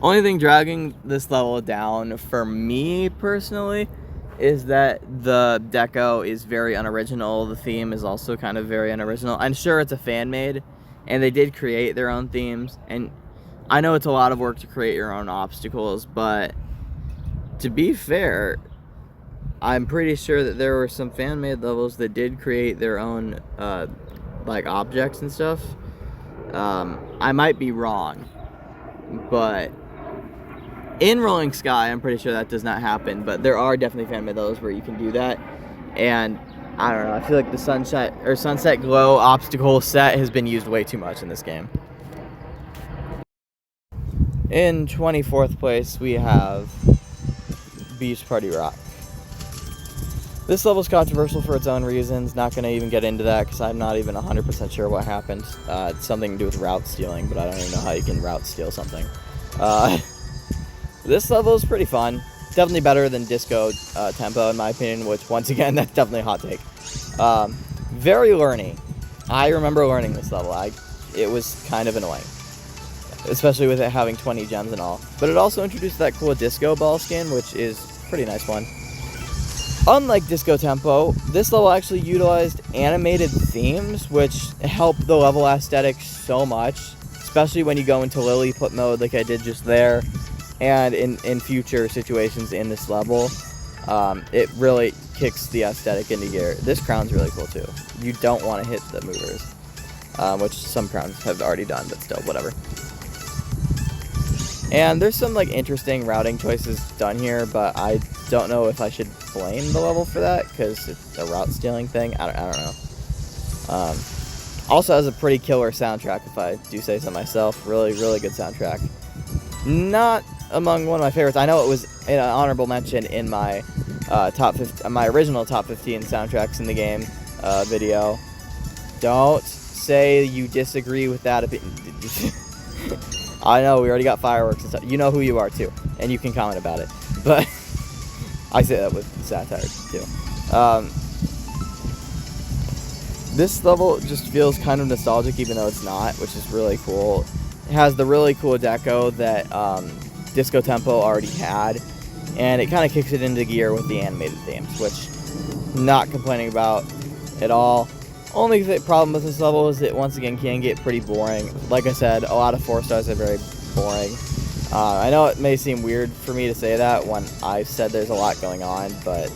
only thing dragging this level down for me personally is that the deco is very unoriginal. The theme is also kind of very unoriginal. I'm sure it's a fan made, and they did create their own themes, and I know it's a lot of work to create your own obstacles, but to be fair, I'm pretty sure that there were some fan made levels that did create their own like objects and stuff. I might be wrong, but in Rolling Sky, I'm pretty sure that does not happen, but there are definitely fan-made levels where you can do that, and I don't know, I feel like the Sunset Glow obstacle set has been used way too much in this game. In 24th place, we have Beach Party Rock. This level is controversial for its own reasons. Not going to even get into that because I'm not even 100% sure what happened. It's something to do with route stealing, but I don't even know how you can route steal something. This level is pretty fun. Definitely better than Disco Tempo, in my opinion, which, once again, that's definitely a hot take. Very learny. I remember learning this level. It was kind of annoying, especially with it having 20 gems and all. But it also introduced that cool disco ball skin, which is a pretty nice one. Unlike Disco Tempo, this level actually utilized animated themes, which help the level aesthetic so much, especially when you go into Lilliput mode like I did just there, and in future situations in this level. It really kicks the aesthetic into gear. This crown's really cool too. You don't want to hit the movers, which some crowns have already done, but still, whatever. And there's some like interesting routing choices done here, but I don't know if I should blame the level for that because it's a route stealing thing. I don't know. Also has a pretty killer soundtrack, if I do say so myself. Really, really good soundtrack. Not among one of my favorites. I know it was an honorable mention in my my original top 15 soundtracks in the game video. Don't say you disagree with that. I know we already got fireworks and stuff. You know who you are too, and you can comment about it. But I say that with satire too. This level just feels kind of nostalgic, even though it's not, which is really cool. It has the really cool deco that Disco Tempo already had, and it kind of kicks it into gear with the animated themes, which I'm not complaining about at all. Only problem with this level is it once again can get pretty boring. Like I said, a lot of 4 stars are very boring. I know it may seem weird for me to say that when I said there's a lot going on, but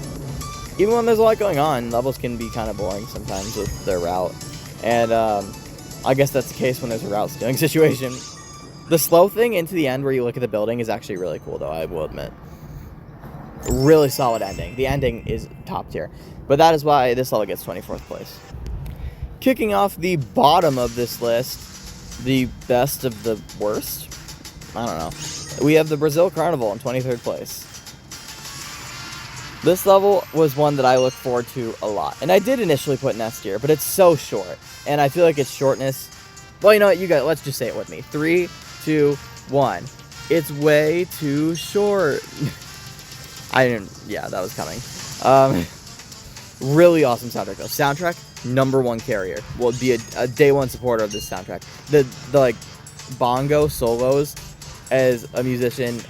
even when there's a lot going on, levels can be kind of boring sometimes with their route. And I guess that's the case when there's a route stealing situation. The slow thing into the end where you look at the building is actually really cool, though, I will admit. Really solid ending. The ending is top tier. But that is why this level gets 24th place. Kicking off the bottom of this list, the best of the worst? I don't know. We have the Brazil Carnival in 23rd place. This level was one that I look forward to a lot. And I did initially put in S tier, but it's so short. And I feel like its shortness... Well, you know what? You guys, let's just say it with me. 3, 2, 1. It's way too short. Yeah, that was coming. Really awesome soundtrack, though. Soundtrack, #1 carrier. Will be a day one supporter of this soundtrack. The like, bongo solos, as a musician,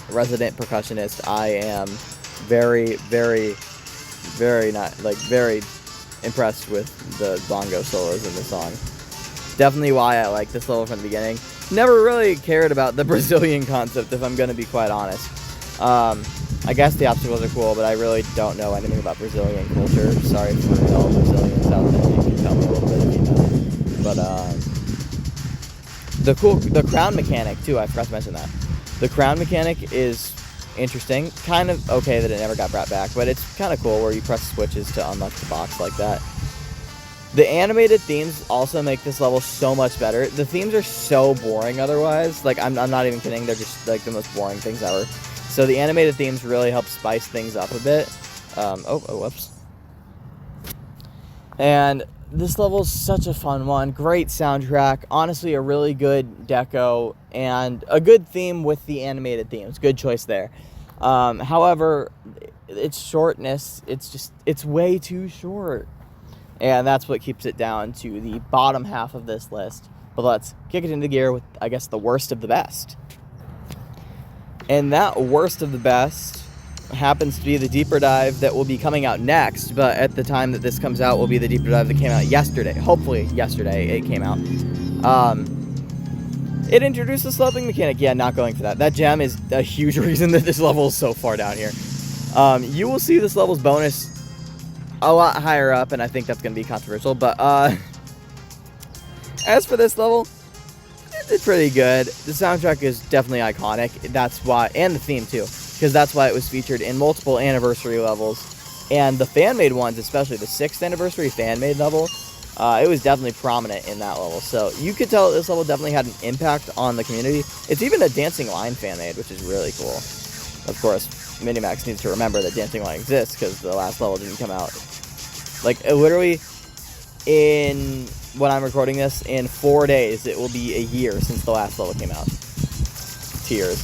resident percussionist, I am very, very, very very impressed with the bongo solos in the song. Definitely why I like this level from the beginning. Never really cared about the Brazilian concept, if I'm going to be quite honest. I guess the obstacles are cool, but I really don't know anything about Brazilian culture. Sorry for all Brazilians out there. You can tell me a little bit if you know. But the crown mechanic too. I forgot to mention that. The crown mechanic is interesting. Kind of okay that it never got brought back, but it's kind of cool where you press switches to unlock the box like that. The animated themes also make this level so much better. The themes are so boring otherwise. Like, I'm not even kidding. They're just, like, the most boring things ever. So the animated themes really help spice things up a bit. Whoops. And this level is such a fun one. Great soundtrack. Honestly, a really good deco. And a good theme with the animated themes. Good choice there. However, its shortness, it's way too short. And that's what keeps it down to the bottom half of this list. But let's kick it into gear with, I guess, the worst of the best. And that worst of the best happens to be the deeper dive that will be coming out next. But at the time that this comes out will be the deeper dive that came out yesterday. Hopefully yesterday it came out. It introduced the sloping mechanic. Yeah, not going for that. That gem is a huge reason that this level is so far down here. You will see this level's bonus a lot higher up, and I think that's going to be controversial, but as for this level, it's pretty good. The soundtrack is definitely iconic. That's why, and the theme too, because that's why it was featured in multiple anniversary levels, and the fan-made ones, especially the 6th anniversary fan-made level, it was definitely prominent in that level. So you could tell this level definitely had an impact on the community. It's even a Dancing Line fan-made, which is really cool. Of course, Minimax needs to remember that Dancing Line exists because the last level didn't come out. Like, literally, in, when I'm recording this, in 4 days, it will be a year since the last level came out. Tears.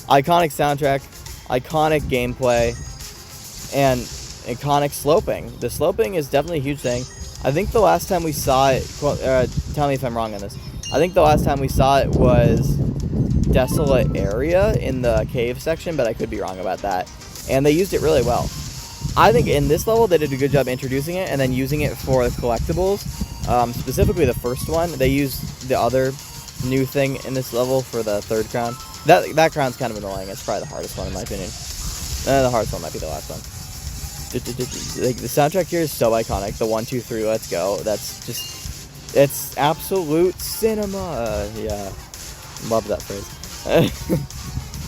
Iconic soundtrack, iconic gameplay, and iconic sloping. The sloping is definitely a huge thing. I think the last time we saw it, tell me if I'm wrong on this, I think the last time we saw it was Desolate Area in the cave section, but I could be wrong about that. And they used it really well. I think in this level, they did a good job introducing it and then using it for the collectibles. Specifically the first one. They used the other new thing in this level for the 3rd crown. That crown's kind of annoying. It's probably the hardest one in my opinion. The hardest one might be the last one. Like, the soundtrack here is so iconic. The 1, 2, 3, let's go. That's just, it's absolute cinema. Yeah, love that phrase.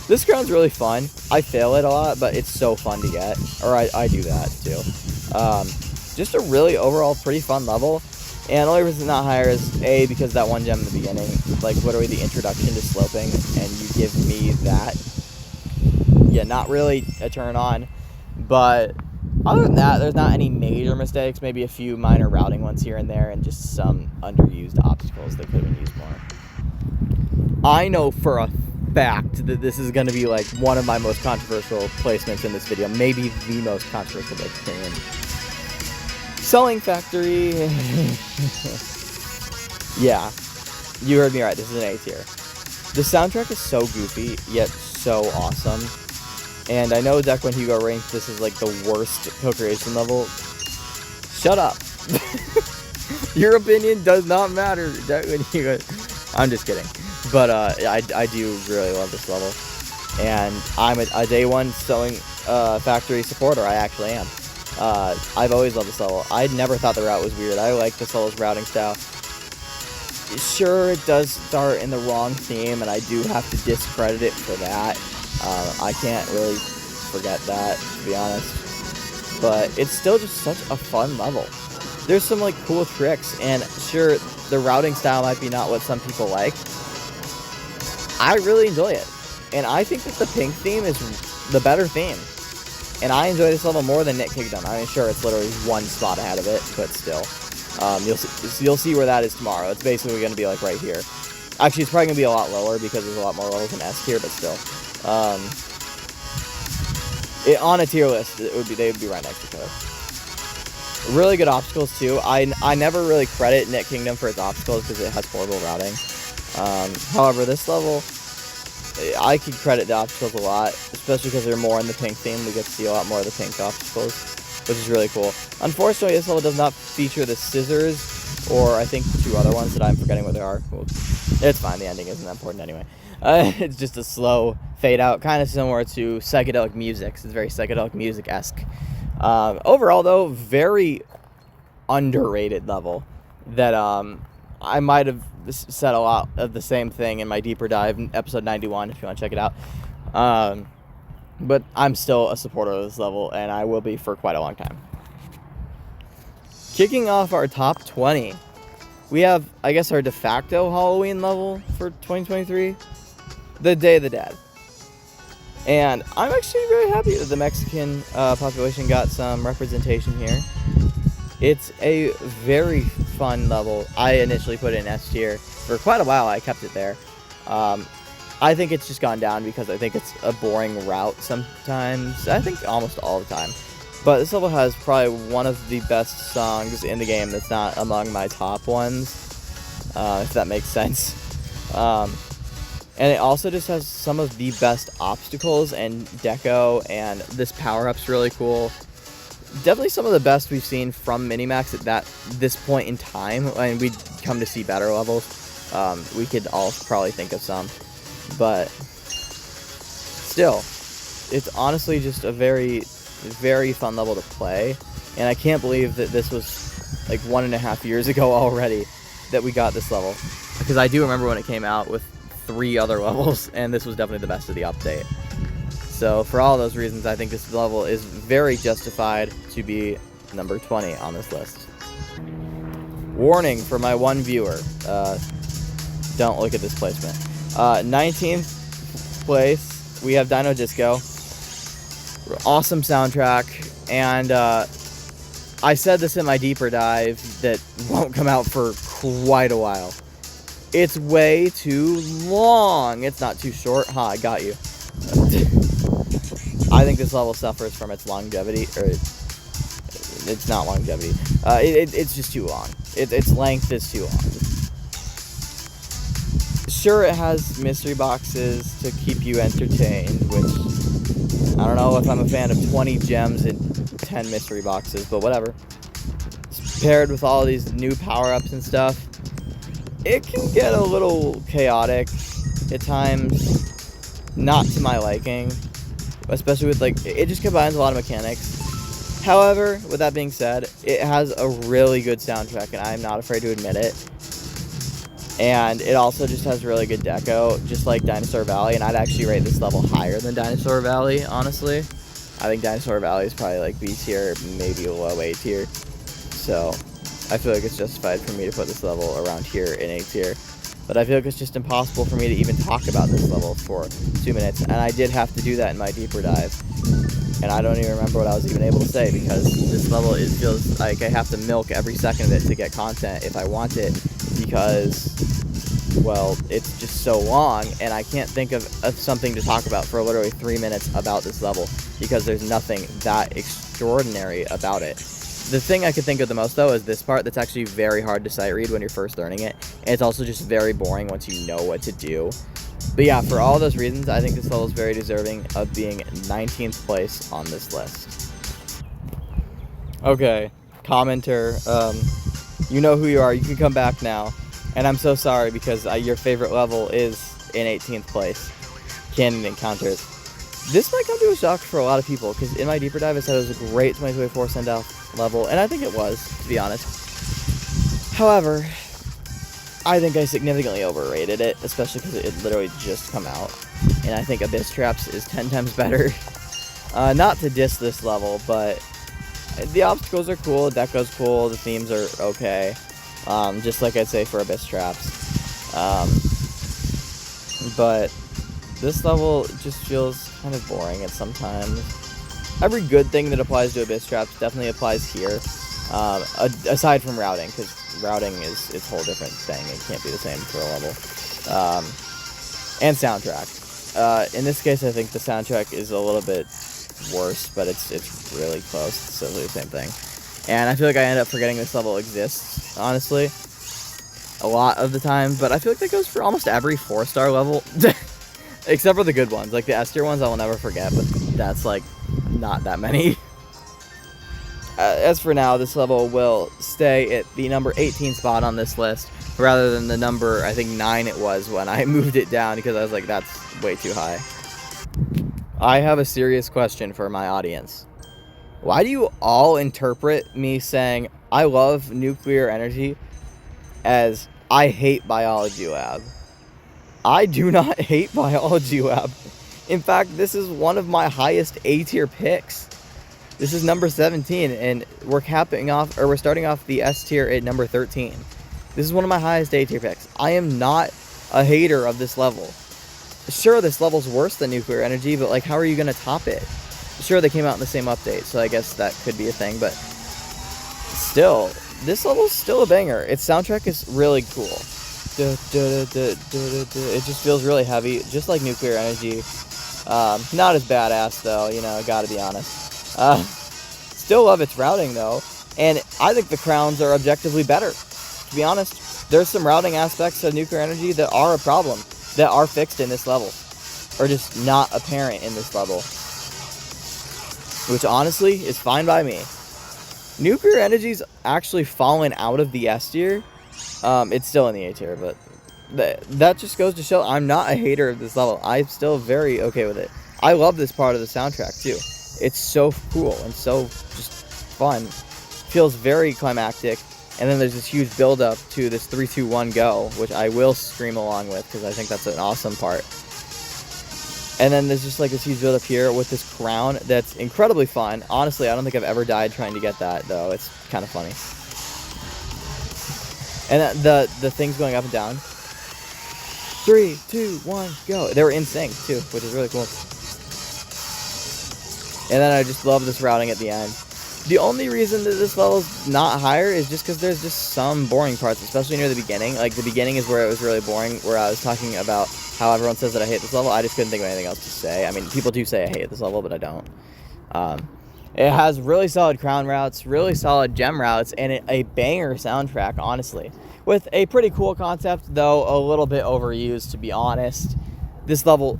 This crown's really fun. I fail it a lot, but it's so fun to get. Or I do that, too. Just a really, overall, pretty fun level. And the only reason it's not higher is, A, because that one gem in the beginning. Like, literally the introduction to sloping, and you give me that. Yeah, not really a turn on. But other than that, there's not any major mistakes. Maybe a few minor routing ones here and there, and just some underused obstacles that could have been used more. I know for a fact that this is going to be like one of my most controversial placements in this video, maybe the most controversial opinion. Selling Factory. Yeah, you heard me right. This is an A tier. The soundtrack is so goofy yet so awesome, and I know Deck When Hugo ranked this is like the worst co-creation level. Shut up. Your opinion does not matter, Deck When Hugo. I'm just kidding. But I do really love this level. and I'm a day one sewing factory supporter. I actually am. I've always loved this level. I never thought the route was weird. I like this level's routing style. Sure, it does start in the wrong theme, and I do have to discredit it for that. I can't really forget that, to be honest. But it's still just such a fun level. There's some like cool tricks, and sure, the routing style might be not what some people like. I really enjoy it, and I think that the pink theme is the better theme. And I enjoy this level more than Knit Kingdom. I mean, sure, it's literally one spot ahead of it, but still. You'll see where that is tomorrow. It's basically going to be like right here. Actually, it's probably going to be a lot lower because there's a lot more levels in S tier, but still. On a tier list, they would be right next to each other. Really good obstacles too. I never really credit Knit Kingdom for its obstacles because it has horrible routing. However, this level, I could credit the obstacles a lot, especially because they're more in the pink theme. We get to see a lot more of the pink obstacles, which is really cool. Unfortunately, this level does not feature the scissors, or I think 2 other ones that I'm forgetting what they are. Well, it's fine, the ending isn't that important anyway. It's just a slow fade out, kind of similar to psychedelic music. It's very psychedelic music-esque. Overall, though, very underrated level that I might have said a lot of the same thing in my deeper dive in episode 91 if you want to check it out. But I'm still a supporter of this level, and I will be for quite a long time. Kicking off our top 20, we have, I guess, our de facto Halloween level for 2023, the Day of the Dead. And I'm actually very happy that the Mexican population got some representation here. It's a very fun level. I initially put it in S tier. For quite a while, I kept it there. I think it's just gone down because I think it's a boring route sometimes. I think almost all the time. But this level has probably one of the best songs in the game that's not among my top ones, if that makes sense. And it also just has some of the best obstacles and deco, and this power-up's really cool. Definitely some of the best we've seen from Minimax at this point in time. I mean, we'd come to see better levels. We could all probably think of some. But still, it's honestly just a very, very fun level to play. And I can't believe that this was like 1.5 years ago already that we got this level. Because I do remember when it came out with 3 other levels, and this was definitely the best of the update. So for all those reasons, I think this level is very justified to be number 20 on this list. Warning for my one viewer, don't look at this placement. 19th place, we have Dino Disco. Awesome soundtrack, and I said this in my deeper dive that won't come out for quite a while. It's way too long. It's not too short. I got you. I think this level suffers from its longevity, or it's not longevity. It's just too long. Its length is too long. Sure, it has mystery boxes to keep you entertained, which I don't know if I'm a fan of 20 gems and 10 mystery boxes, but whatever. It's paired with all these new power-ups and stuff. It can get a little chaotic at times, not to my liking, especially with it just combines a lot of mechanics. However, with that being said, it has a really good soundtrack, and I'm not afraid to admit it. And it also just has really good deco, just like Dinosaur Valley, and I'd actually rate this level higher than Dinosaur Valley, honestly. I think Dinosaur Valley is probably like B tier, maybe a low A tier. So I feel like it's justified for me to put this level around here in A tier. But I feel like it's just impossible for me to even talk about this level for 2 minutes, and I did have to do that in my deeper dive. And I don't even remember what I was even able to say, because this level, it feels like I have to milk every second of it to get content if I want it, because, well, it's just so long, and I can't think of something to talk about for literally 3 minutes about this level, because there's nothing that extraordinary about it. The thing I could think of the most, though, is this part that's actually very hard to sight read when you're first learning it, and it's also just very boring once you know what to do. But yeah, for all those reasons, I think this level is very deserving of being 19th place on this list. Okay, commenter, you know who you are, you can come back now. And I'm so sorry because your favorite level is in 18th place. canon encounters. This might come to a shock for a lot of people, because in my deeper dive I said it was a great 2024 send-off level, and I think it was, to be honest. However, I think I significantly overrated it, especially because it literally just come out, and I think Abyss Traps is 10 times better. Not to diss this level, but the obstacles are cool, the deco's cool, the themes are okay, just like I'd say for Abyss Traps. But this level just feels kind of boring at some times. Every good thing that applies to Abyss Traps definitely applies here, aside from routing, because routing is a whole different thing. It can't be the same for a level. And soundtrack. In this case, I think the soundtrack is a little bit worse, but it's really close. It's simply the same thing. And I feel like I end up forgetting this level exists, honestly, a lot of the time. But I feel like that goes for almost every 4-star level. Except for the good ones. Like the S tier ones I will never forget, but that's like not that many. As for now, this level will stay at the number 18 spot on this list, rather than the number, I think 9 it was when I moved it down, because I was like, that's way too high. I have a serious question for my audience. Why do you all interpret me saying I love nuclear energy as I hate biology lab? I do not hate biology lab. In fact, this is one of my highest A tier picks. This is number 17, and we're starting off the S tier at number 13. This is one of my highest A tier picks. I am not a hater of this level. Sure, this level's worse than nuclear energy, but like, how are you gonna top it? Sure, they came out in the same update, so I guess that could be a thing, but still, this level's still a banger. Its soundtrack is really cool. It just feels really heavy, just like nuclear energy. Not as badass though, you know, gotta be honest. Still love its routing though, and I think the crowns are objectively better, to be honest. There's some routing aspects of nuclear energy that are a problem, that are fixed in this level, or just not apparent in this level, which honestly is fine by me. Nuclear energy's actually fallen out of the S tier. It's still in the A tier, but that just goes to show I'm not a hater of this level. I'm still very okay with it. I love this part of the soundtrack too. It's so cool and so just fun. Feels very climactic. And then there's this huge build up to this 3, 2, 1 go, which I will scream along with because I think that's an awesome part. And then there's just like this huge build up here with this crown that's incredibly fun. Honestly, I don't think I've ever died trying to get that though. It's kind of funny. And the things going up and down. 3, 2, 1, go. They were in sync too, which is really cool. And then I just love this routing at the end. The only reason that this level's not higher is just because there's just some boring parts, especially near the beginning. Like, the beginning is where it was really boring, where I was talking about how everyone says that I hate this level. I just couldn't think of anything else to say. I mean, people do say I hate this level, but I don't. It has really solid crown routes, really solid gem routes, and a banger soundtrack, honestly. With a pretty cool concept, though a little bit overused, to be honest. This level,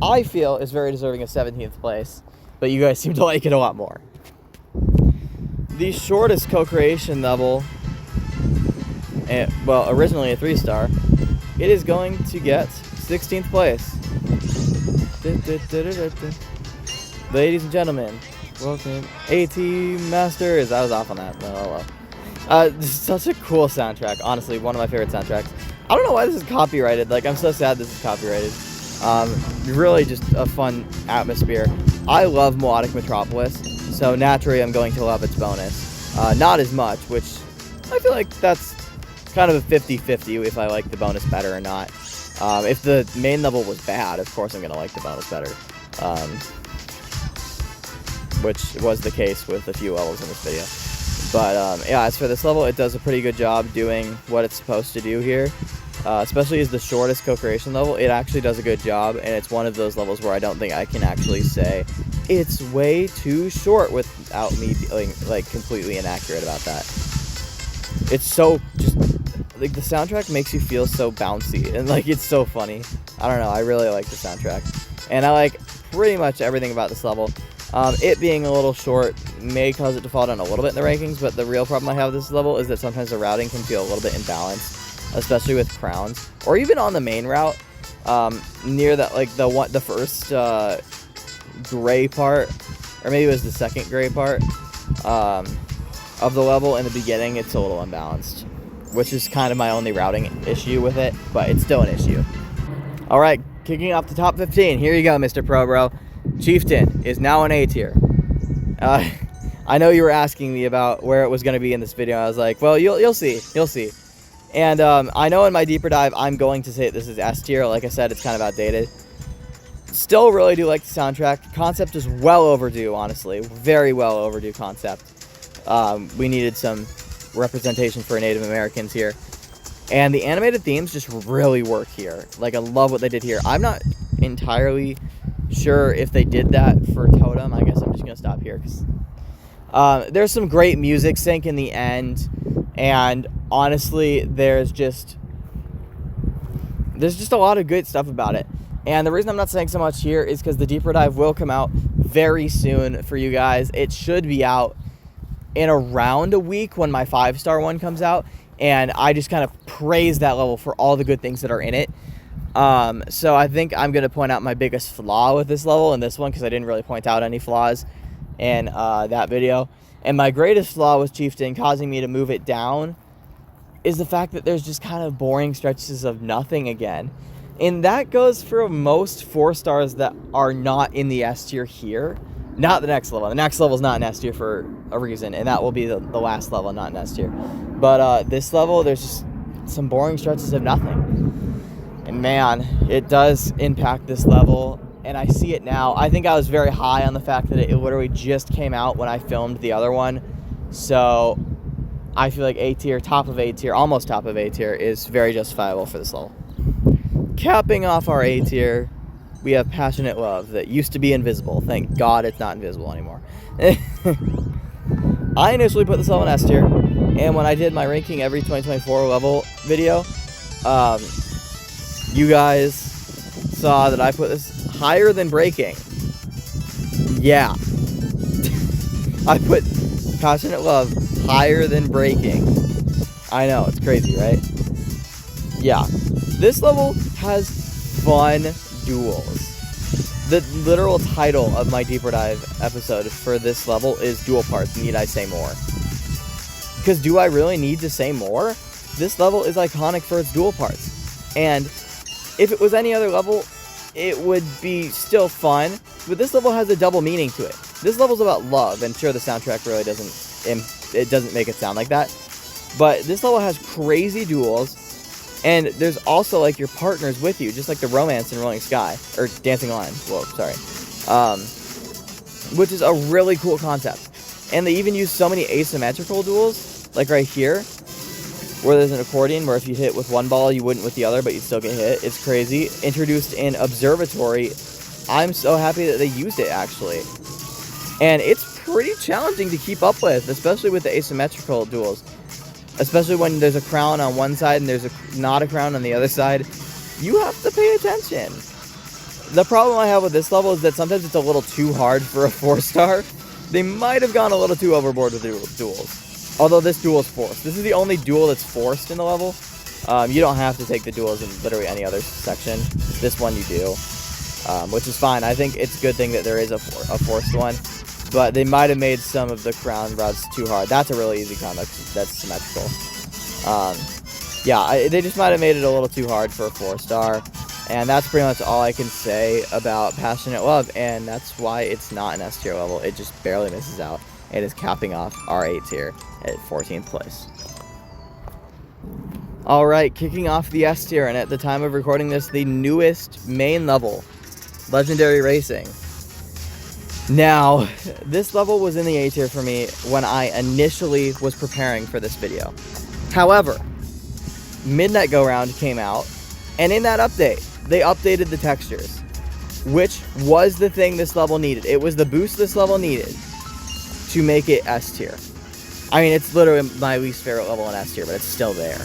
I feel, is very deserving of 17th place, but you guys seem to like it a lot more. The shortest co-creation level, well, originally a 3-star, it is going to get 16th place. Ladies and gentlemen, welcome, AT Masters. I was off on that. Oh, well. This is such a cool soundtrack. Honestly, one of my favorite soundtracks. I don't know why this is copyrighted. Like, I'm so sad this is copyrighted. Really just a fun atmosphere. I love Melodic Metropolis, so naturally I'm going to love its bonus. Not as much, which I feel like that's kind of a 50-50 if I like the bonus better or not. If the main level was bad, of course I'm going to like the bonus better. Which was the case with a few levels in this video. But yeah, as for this level, it does a pretty good job doing what it's supposed to do here. Especially as the shortest co-creation level, it actually does a good job, and it's one of those levels where I don't think I can actually say it's way too short without me feeling like completely inaccurate about that. It's so just like the soundtrack makes you feel so bouncy and like it's so funny. I don't know, I really like the soundtrack, and I like pretty much everything about this level. It being a little short may cause it to fall down a little bit in the rankings, but the real problem I have with this level is that sometimes the routing can feel a little bit imbalanced, especially with crowns, or even on the main route. near that, like the first gray part, or maybe it was the second gray part of the level in the beginning. It's a little unbalanced, which is kind of my only routing issue with it, but it's still an issue. All right, kicking off the top 15. Here you go, Mr. Pro Bro. Chieftain is now an A tier. I know you were asking me about where it was going to be in this video. I was like, well, you'll see. You'll see. And I know in my deeper dive, I'm going to say this is S tier. Like I said, it's kind of outdated. Still really do like the soundtrack. Concept is well overdue, honestly. Very well overdue concept. We needed some representation for Native Americans here. And the animated themes just really work here. Like, I love what they did here. I'm not entirely sure if they did that for Totem. I guess I'm just going to stop here, because there's some great music sync in the end. And honestly, there's just a lot of good stuff about it. And the reason I'm not saying so much here is because the deeper dive will come out very soon for you guys. It should be out in around a week when my 5-star one comes out. And I just kind of praise that level for all the good things that are in it. So I think I'm going to point out my biggest flaw with this level and this one, because I didn't really point out any flaws in that video. And my greatest flaw with Chieftain, causing me to move it down, is the fact that there's just kind of boring stretches of nothing again. And that goes for most 4-stars that are not in the S tier here. Not the next level. The next level is not an S tier for a reason, and that will be the last level, not an S tier. But this level, there's just some boring stretches of nothing. And man, it does impact this level, and I see it now. I think I was very high on the fact that it literally just came out when I filmed the other one. So I feel like A tier, top of A tier, almost top of A tier, is very justifiable for this level. Capping off our A tier, we have Passionate Love that used to be invisible. Thank God it's not invisible anymore. I initially put this level in S tier, and when I did my ranking every 2024 level video, you guys saw that I put this higher than Breaking. Yeah. I put Passionate Love higher than Breaking. I know, it's crazy, right? Yeah. This level has fun duels. The literal title of my deeper dive episode for this level is Duel Parts, Need I Say More? Because do I really need to say more? This level is iconic for its duel parts. And if it was any other level, it would be still fun. But this level has a double meaning to it. This level's about love, and sure, the soundtrack really doesn't make it sound like that. But this level has crazy duels. And there's also, like, your partners with you, just like the romance in Rolling Sky, or Dancing Line, whoa, sorry, which is a really cool concept. And they even use so many asymmetrical duels, like right here, where there's an accordion, where if you hit with one ball, you wouldn't with the other, but you'd still get hit. It's crazy. Introduced in Observatory. I'm so happy that they used it, actually. And it's pretty challenging to keep up with, especially with the asymmetrical duels. Especially when there's a crown on one side and there's not a crown on the other side. You have to pay attention. The problem I have with this level is that sometimes it's a little too hard for a 4-star. They might have gone a little too overboard with the duels. Although this duel is forced. This is the only duel that's forced in the level. You don't have to take the duels in literally any other section. This one you do. Which is fine. I think it's a good thing that there is a forced one. But they might have made some of the crown routes too hard. That's a really easy crown that's symmetrical. Yeah, they just might have made it a little too hard for a 4-star. And that's pretty much all I can say about Passionate Love. And that's why it's not an S tier level. It just barely misses out. It is capping off our A tier at 14th place. Alright, kicking off the S tier. And at the time of recording this, the newest main level, Legendary Racing. Now, this level was in the A tier for me when I initially was preparing for this video. However, Midnight Go Round came out, and in that update, they updated the textures, which was the thing this level needed. It was the boost this level needed to make it S tier. I mean, it's literally my least favorite level in S tier, but it's still there,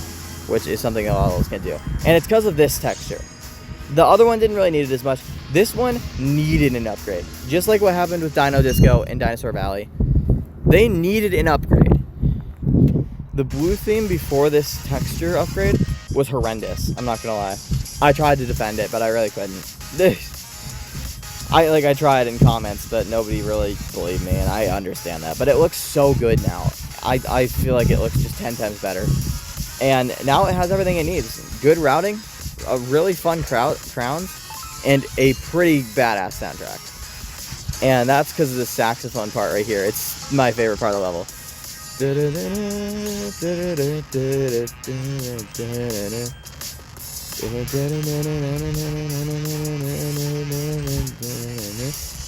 which is something a lot of levels can do. And it's because of this texture. The other one didn't really need it as much. This one needed an upgrade. Just like what happened with Dino Disco and Dinosaur Valley. They needed an upgrade. The blue theme before this texture upgrade was horrendous. I'm not gonna lie. I tried to defend it, but I really couldn't. I tried in comments, but nobody really believed me, and I understand that. But it looks so good now. I feel like it looks just 10 times better. And now it has everything it needs. Good routing, a really fun crowns, and a pretty badass soundtrack. And that's because of the saxophone part right here. It's my favorite part of the level.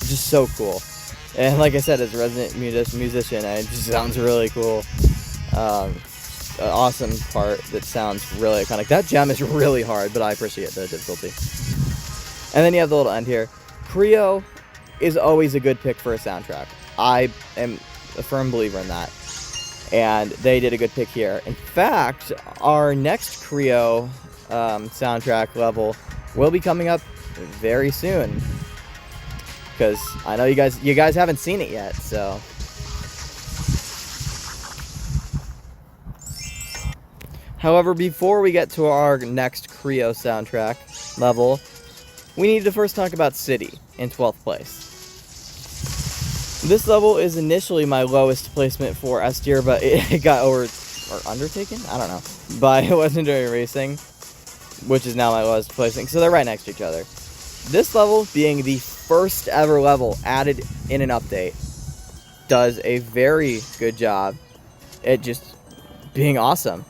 Just so cool. And like I said, as a resident musician, it just sounds really cool. An awesome part that sounds really iconic. That gem is really hard, but I appreciate the difficulty. And then you have the little end here. Creo is always a good pick for a soundtrack. I am a firm believer in that. And they did a good pick here. In fact, our next Creo soundtrack level will be coming up very soon. Because I know you guys haven't seen it yet, so. However, before we get to our next Creo soundtrack level, we need to first talk about City in 12th place. This level is initially my lowest placement for S tier, but it got undertaken? I don't know. By Legendary Racing, which is now my lowest placing. So they're right next to each other. This level, being the first ever level added in an update, does a very good job at just being awesome.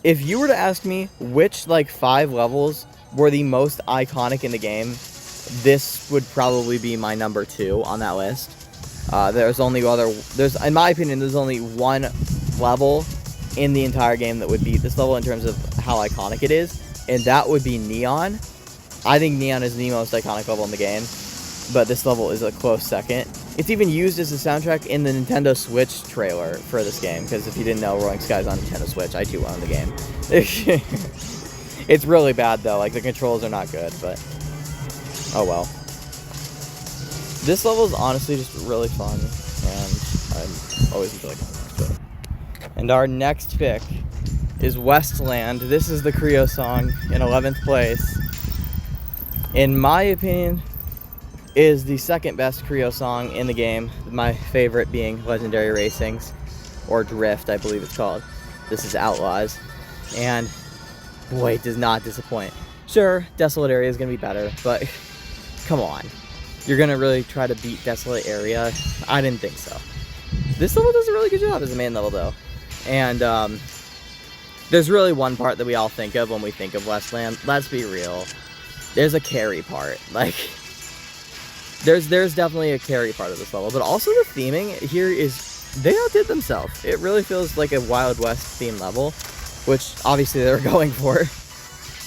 If you were to ask me which 5 levels were the most iconic in the game, this would probably be my number 2 on that list. In my opinion, there's only one level in the entire game that would beat this level in terms of how iconic it is, and that would be Neon. I think Neon is the most iconic level in the game, but this level is a close second. It's even used as a soundtrack in the Nintendo Switch trailer for this game, because if you didn't know, Rolling Sky's on Nintendo Switch. I do own the game. It's really bad, though. The controls are not good, but oh well. This level is honestly just really fun, and I always enjoy going back to it. And our next pick is Westland. This is the Creo song in 11th place. In my opinion, is the second best Creo song in the game. My favorite being Legendary Racing's, or Drift, I believe it's called. This is Outlaws, and boy, it does not disappoint. Sure, Desolate Area is going to be better, but come on. You're going to really try to beat Desolate Area? I didn't think so. This level does a really good job as a main level, though. And there's really one part that we all think of when we think of Westland. Let's be real. There's a carry part. There's definitely a carry part of this level. But also the theming here is, they outdid themselves. It really feels like a Wild West themed level, which obviously they were going for.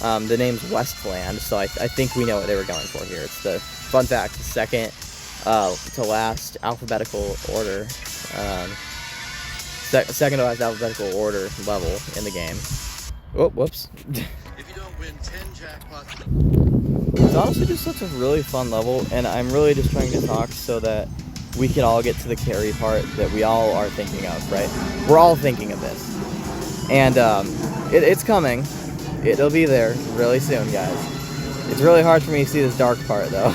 The name's Westland, so I think we know what they were going for here. It's the, fun fact, the second to last alphabetical order, second to last alphabetical order level in the game. Oh, whoops. If you don't win 10 jackpots. It's honestly just such a really fun level, and I'm really just trying to talk so that we can all get to the carry part that we all are thinking of, right? We're all thinking of this. And it's coming. It'll be there really soon, guys. It's really hard for me to see this dark part, though,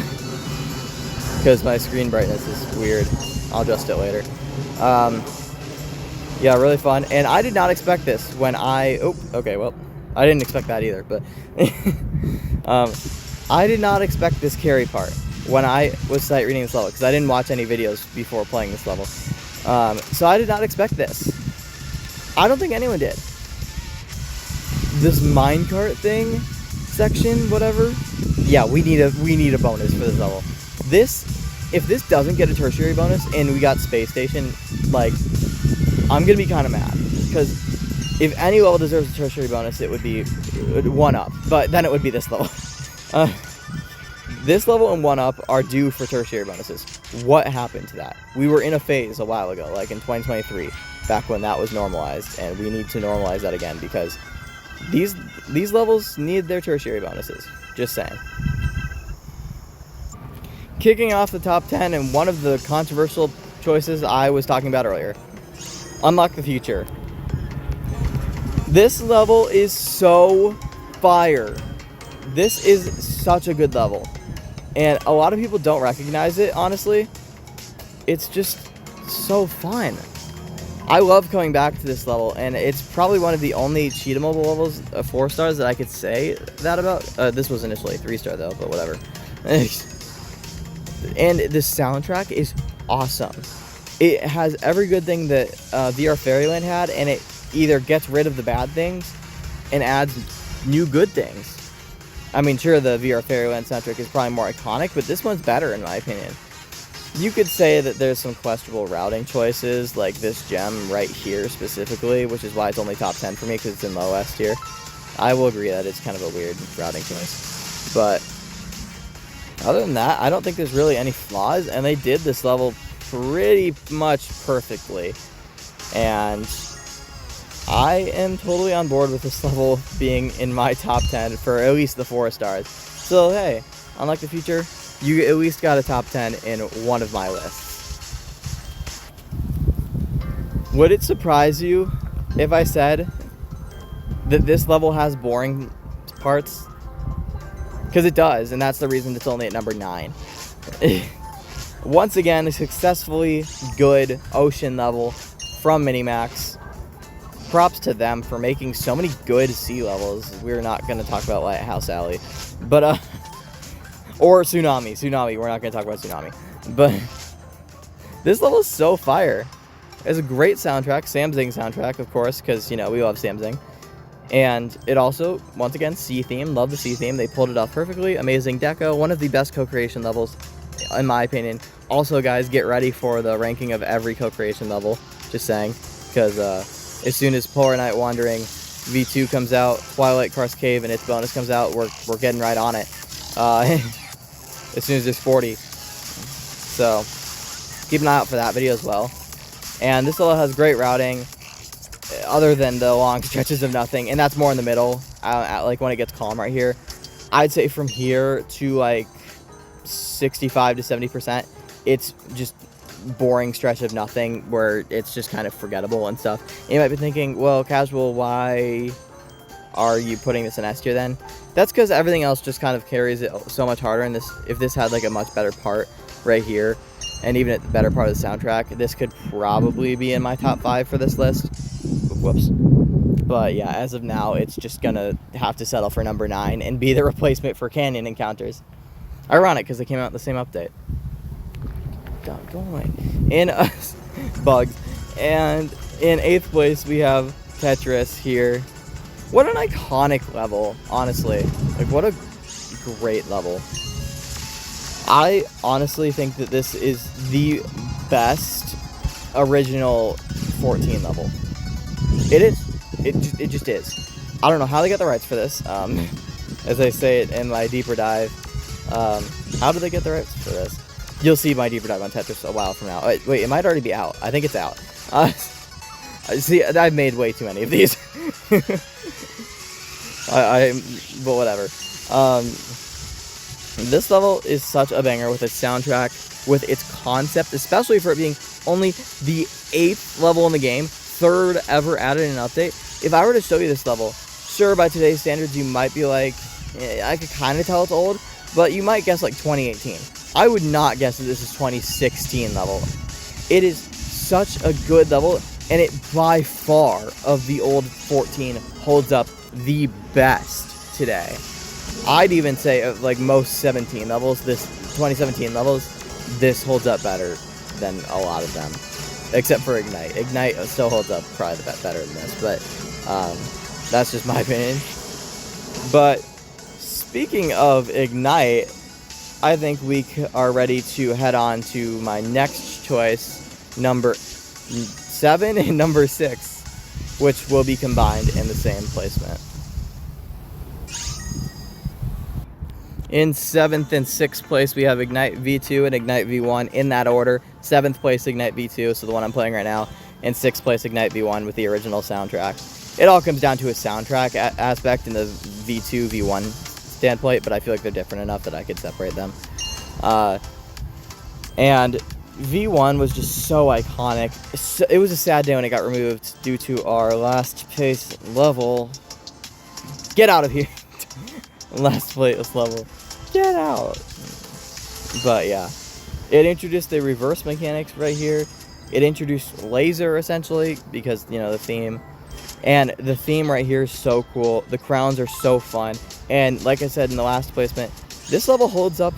because my screen brightness is weird. I'll adjust it later. Yeah, really fun. And I did not expect this when I... Oh, okay, well, I didn't expect that either, but... I did not expect this carry part when I was sight reading this level, because I didn't watch any videos before playing this level. So I did not expect this. I don't think anyone did. This minecart thing section, whatever. Yeah, we need a bonus for this level. If this doesn't get a tertiary bonus and we got Space Station, I'm gonna be kind of mad, because if any level deserves a tertiary bonus, it would be 1-up, but then it would be this level. This level and 1-up are due for tertiary bonuses. What happened to that? We were in a phase a while ago, like in 2023, back when that was normalized, and we need to normalize that again, because these levels need their tertiary bonuses. Just saying. Kicking off the top 10, and one of the controversial choices I was talking about earlier. Unlock the Future. This level is so fire. this is such a good level. And a lot of people don't recognize it, honestly. It's just so fun. I love coming back to this level, and it's probably one of the only cheatable levels, 4 stars, that I could say that about. This was initially 3-star though, but whatever. And the soundtrack is awesome. It has every good thing that VR Fairyland had, and it either gets rid of the bad things and adds new good things. I mean, sure, the VR Fairyland soundtrack is probably more iconic, but this one's better in my opinion. You could say that there's some questionable routing choices, like this gem right here specifically, which is why it's only top 10 for me, because it's in low S tier. I will agree that it's kind of a weird routing choice. But other than that, I don't think there's really any flaws, and they did this level pretty much perfectly. And I am totally on board with this level being in my top 10 for at least the 4 stars. So hey, unlike the future, you at least got a top 10 in one of my lists. Would it surprise you if I said that this level has boring parts? Because it does, and that's the reason it's only at number 9. Once again, a successfully good ocean level from Minimax. Props to them for making so many good sea levels. We're not going to talk about Lighthouse Alley. But, or Tsunami. We're not going to talk about Tsunami. But this level is so fire. It's a great soundtrack. Samsung soundtrack, of course, because, you know, we love Samsung. And it also, once again, sea theme. Love the sea theme. They pulled it off perfectly. Amazing deco. One of the best co-creation levels, in my opinion. Also, guys, get ready for the ranking of every co-creation level. Just saying. Because as soon as Polar Night Wandering V2 comes out, Twilight Karst Cave and its bonus comes out, we're getting right on it. As soon as there's 40. So, keep an eye out for that video as well. And this level has great routing, other than the long stretches of nothing, and that's more in the middle, like when it gets calm right here. I'd say from here to like 65 to 70%, it's just boring stretch of nothing where it's just kind of forgettable and stuff. And you might be thinking, well, Casual, why are you putting this in S tier then? That's because everything else just kind of carries it so much harder, and if this had like a much better part right here, and even at the better part of the soundtrack, this could probably be in my top 5 for this list. Whoops. But yeah, as of now, it's just gonna have to settle for number 9 and be the replacement for Canyon Encounters. Ironic, because they came out in the same update. God, go away. In bugs. And in 8th place, we have Tetris here. What an iconic level, honestly. Like, what a great level. I honestly think that this is the best original 14 level. It is. It just is. I don't know how they got the rights for this. As I say it in my deeper dive. How did they get the rights for this? You'll see my deeper dive on Tetris a while from now. Wait, it might already be out. I think it's out. See, I've made way too many of these. But whatever. This level is such a banger with its soundtrack, with its concept, especially for it being only the 8th level in the game, 3rd ever added in an update. If I were to show you this level, sure, by today's standards, you might be like, I could kind of tell it's old, but you might guess like 2018. I would not guess that this is 2016 level. It is such a good level, and it by far of the old 14 holds up the best today. I'd even say of like most 17 levels, this 2017 levels, this holds up better than a lot of them, except for Ignite. Ignite still holds up probably better than this, but that's just my opinion. But speaking of Ignite, I think we are ready to head on to my next choice, number 7 and number 6, which will be combined in the same placement. In 7th and 6th place, we have Ignite V2 and Ignite V1 in that order. 7th place, Ignite V2, so the one I'm playing right now. And 6th place, Ignite V1 with the original soundtrack. It all comes down to a soundtrack aspect in the V2, V1 standpoint, but I feel like they're different enough that I could separate them. And V1 was just so iconic. It was a sad day when it got removed due to our last place level. Get out of here. Let's play this level. Get out. But yeah, it introduced the reverse mechanics right here. It introduced laser essentially because, you know, the theme. And the theme right here is so cool. The crowns are so fun. And like I said in the last placement, this level holds up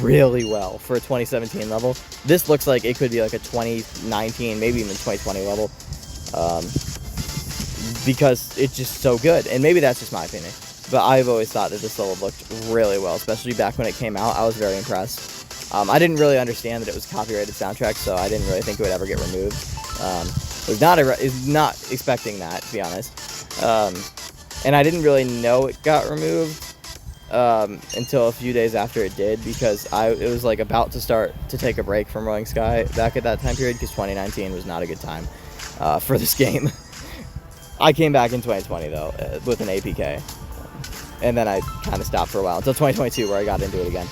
really well for a 2017 level. This looks like it could be like a 2019, maybe even 2020 level. Because it's just so good. And maybe that's just my opinion. But I've always thought that this level looked really well, especially back when it came out. I was very impressed. I didn't really understand that it was a copyrighted soundtrack, so I didn't really think it would ever get removed. Was not expecting that, to be honest. And I didn't really know it got removed until a few days after it did, because it was like about to start to take a break from Rolling Sky back at that time period, because 2019 was not a good time for this game. I came back in 2020 though with an APK, and then I kind of stopped for a while until 2022 where I got into it again.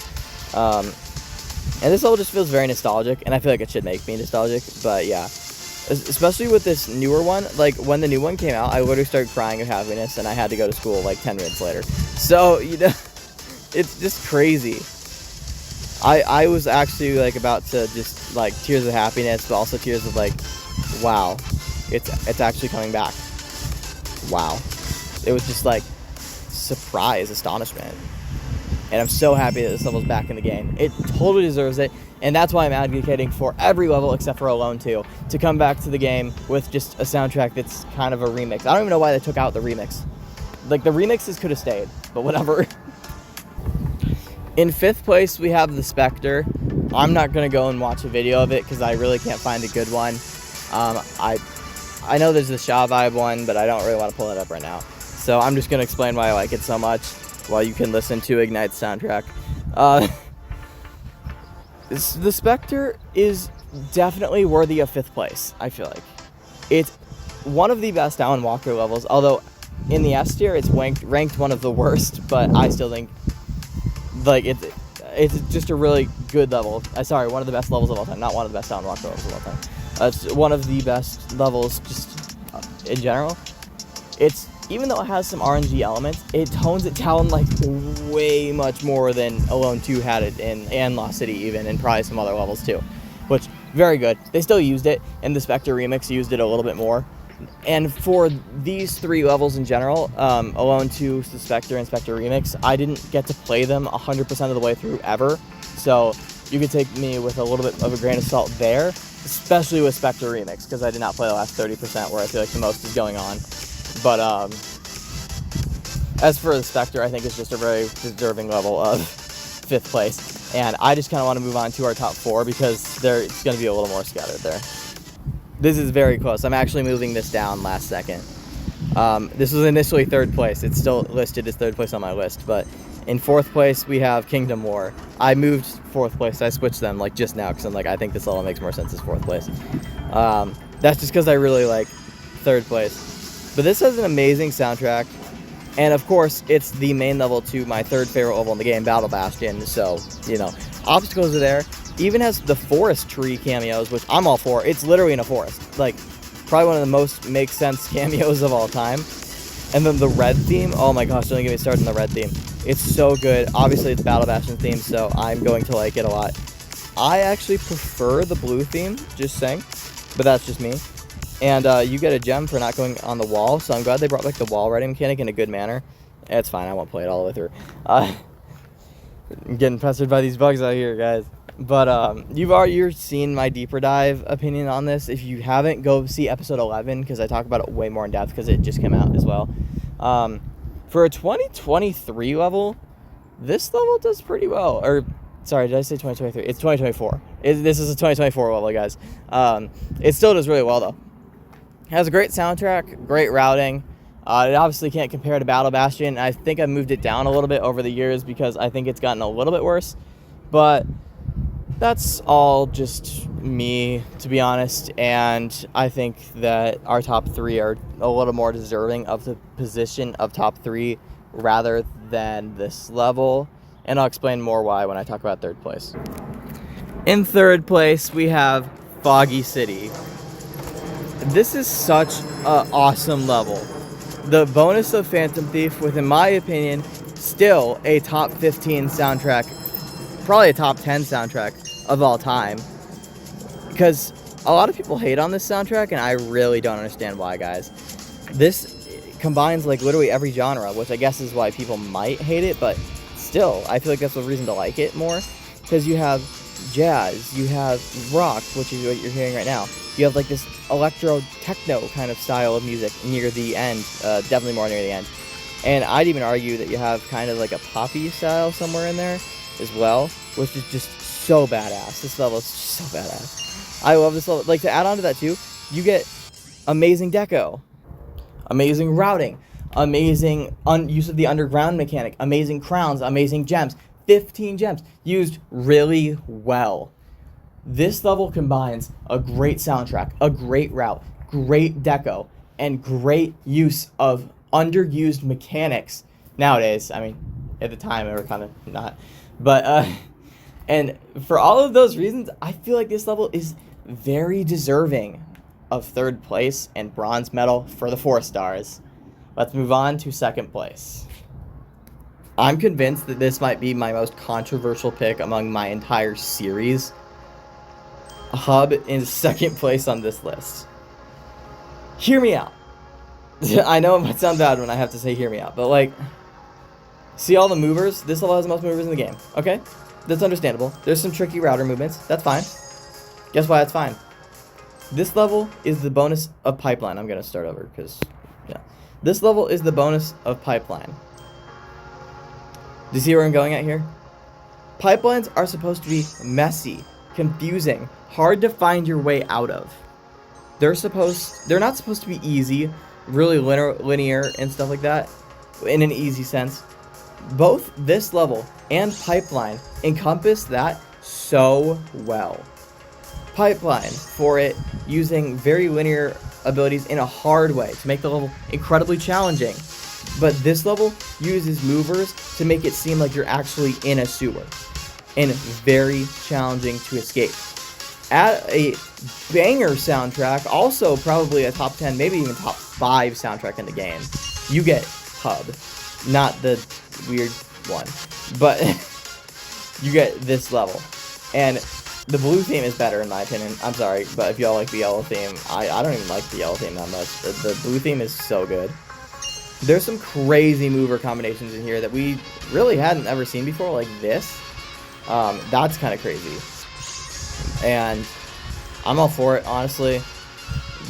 And this level just feels very nostalgic, and I feel like it should make me nostalgic. But yeah, especially with this newer one, like when the new one came out, I literally started crying of happiness, and I had to go to school like 10 minutes later. So, you know, it's just crazy. I was actually like about to just like tears of happiness, but also tears of like, wow, it's actually coming back. Wow. It was just like surprise, astonishment. And I'm so happy that this level's back in the game. It totally deserves it, and that's why I'm advocating for every level except for Alone 2 to come back to the game with just a soundtrack that's kind of a remix. I don't even know why they took out the remix. Like, the remixes could have stayed, but whatever. In 5th place, we have the Spectre. I'm not going to go and watch a video of it because I really can't find a good one. I know there's the Shaw Vibe one, but I don't really want to pull it up right now. So I'm just going to explain why I like it so much, while you can listen to Ignite's soundtrack. The Spectre is definitely worthy of 5th place, I feel like. It's one of the best Alan Walker levels, although in the S tier it's ranked one of the worst, but I still think like it's just a really good level. Sorry, one of the best levels of all time, not one of the best Alan Walker levels of all time. It's one of the best levels just in general. It's, even though it has some RNG elements, it tones it down like way much more than Alone 2 had it in, and Lost City even, and probably some other levels too, which, very good. They still used it, and the Spectre remix used it a little bit more. And for these 3 levels in general, Alone 2, the Spectre, and Spectre remix, I didn't get to play them 100% of the way through ever, so you could take me with a little bit of a grain of salt there, especially with Spectre remix, because I did not play the last 30% where I feel like the most is going on. But as for the Spectre, I think it's just a very deserving level of 5th place. And I just kind of want to move on to our top 4 because it's going to be a little more scattered there. This is very close. I'm actually moving this down last second. This was initially 3rd place. It's still listed as 3rd place on my list. But in 4th place, we have Kingdom War. I moved 4th place. I switched them like just now because I'm like, I think this level makes more sense as 4th place. That's just because I really like 3rd place. But this has an amazing soundtrack, and of course, it's the main level to my 3rd favorite level in the game, Battle Bastion, so, you know, obstacles are there. Even has the forest tree cameos, which I'm all for. It's literally in a forest. Like, probably one of the most makes sense cameos of all time. And then the red theme, oh my gosh, don't get me started on the red theme. It's so good. Obviously, it's Battle Bastion theme, so I'm going to like it a lot. I actually prefer the blue theme, just saying, but that's just me. And you get a gem for not going on the wall, so I'm glad they brought back the wall riding mechanic in a good manner. It's fine, I won't play it all the way through. I'm getting pestered by these bugs out here, guys. But you've seen my deeper dive opinion on this. If you haven't, go see episode 11, because I talk about it way more in depth, because it just came out as well. For a 2023 level, this level does pretty well. Or, sorry, did I say 2023? It's 2024. This is a 2024 level, guys. It still does really well, though. It has a great soundtrack, great routing. It obviously can't compare to Battle Bastion. I think I've moved it down a little bit over the years because I think it's gotten a little bit worse. But that's all just me, to be honest. And I think that our top 3 are a little more deserving of the position of top 3 rather than this level. And I'll explain more why when I talk about 3rd place. In 3rd place, we have Foggy City. This is such an awesome level. The bonus of Phantom Thief, with, in my opinion, still a top 15 soundtrack, probably a top 10 soundtrack of all time. Because a lot of people hate on this soundtrack, and I really don't understand why, guys. This combines like literally every genre, which I guess is why people might hate it, but still, I feel like that's a reason to like it more. Because you have jazz, you have rock, which is what you're hearing right now. You have like this electro techno kind of style of music near the end, definitely more near the end. And I'd even argue that you have kind of like a poppy style somewhere in there as well, which is just so badass. This level is just so badass. I love this level. Like, to add on to that too, you get amazing deco, amazing routing, amazing use of the underground mechanic, amazing crowns, amazing gems. 15 gems used really well. This level combines a great soundtrack, a great route, great deco, and great use of underused mechanics nowadays. I mean, at the time they were kind of not, but and for all of those reasons, I feel like this level is very deserving of 3rd place and bronze medal for the 4 stars. Let's move on to 2nd place. I'm convinced that this might be my most controversial pick among my entire series. Hub in 2nd place on this list. Hear me out. I know it might sound bad when I have to say hear me out, but like, see all the movers? This level has the most movers in the game. Okay, that's understandable. There's some tricky router movements. That's fine. Guess why that's fine? This level is the bonus of pipeline. I'm gonna start over because, yeah. This level is the bonus of pipeline. Do you see where I'm going at here? Pipelines are supposed to be messy, confusing, hard to find your way out of. They're not supposed to be easy, really linear and stuff like that, in an easy sense. Both this level and pipeline encompass that so well. Pipeline for it using very linear abilities in a hard way to make the level incredibly challenging. But this level uses movers to make it seem like you're actually in a sewer and very challenging to escape. Add a banger soundtrack, also probably a top 10, maybe even top 5 soundtrack in the game. You get Hub, not the weird one, but you get this level. And the blue theme is better in my opinion. I'm sorry, but if y'all like the yellow theme, I don't even like the yellow theme that much. The blue theme is so good. There's some crazy mover combinations in here that we really hadn't ever seen before, like this. That's kind of crazy. And I'm all for it, honestly.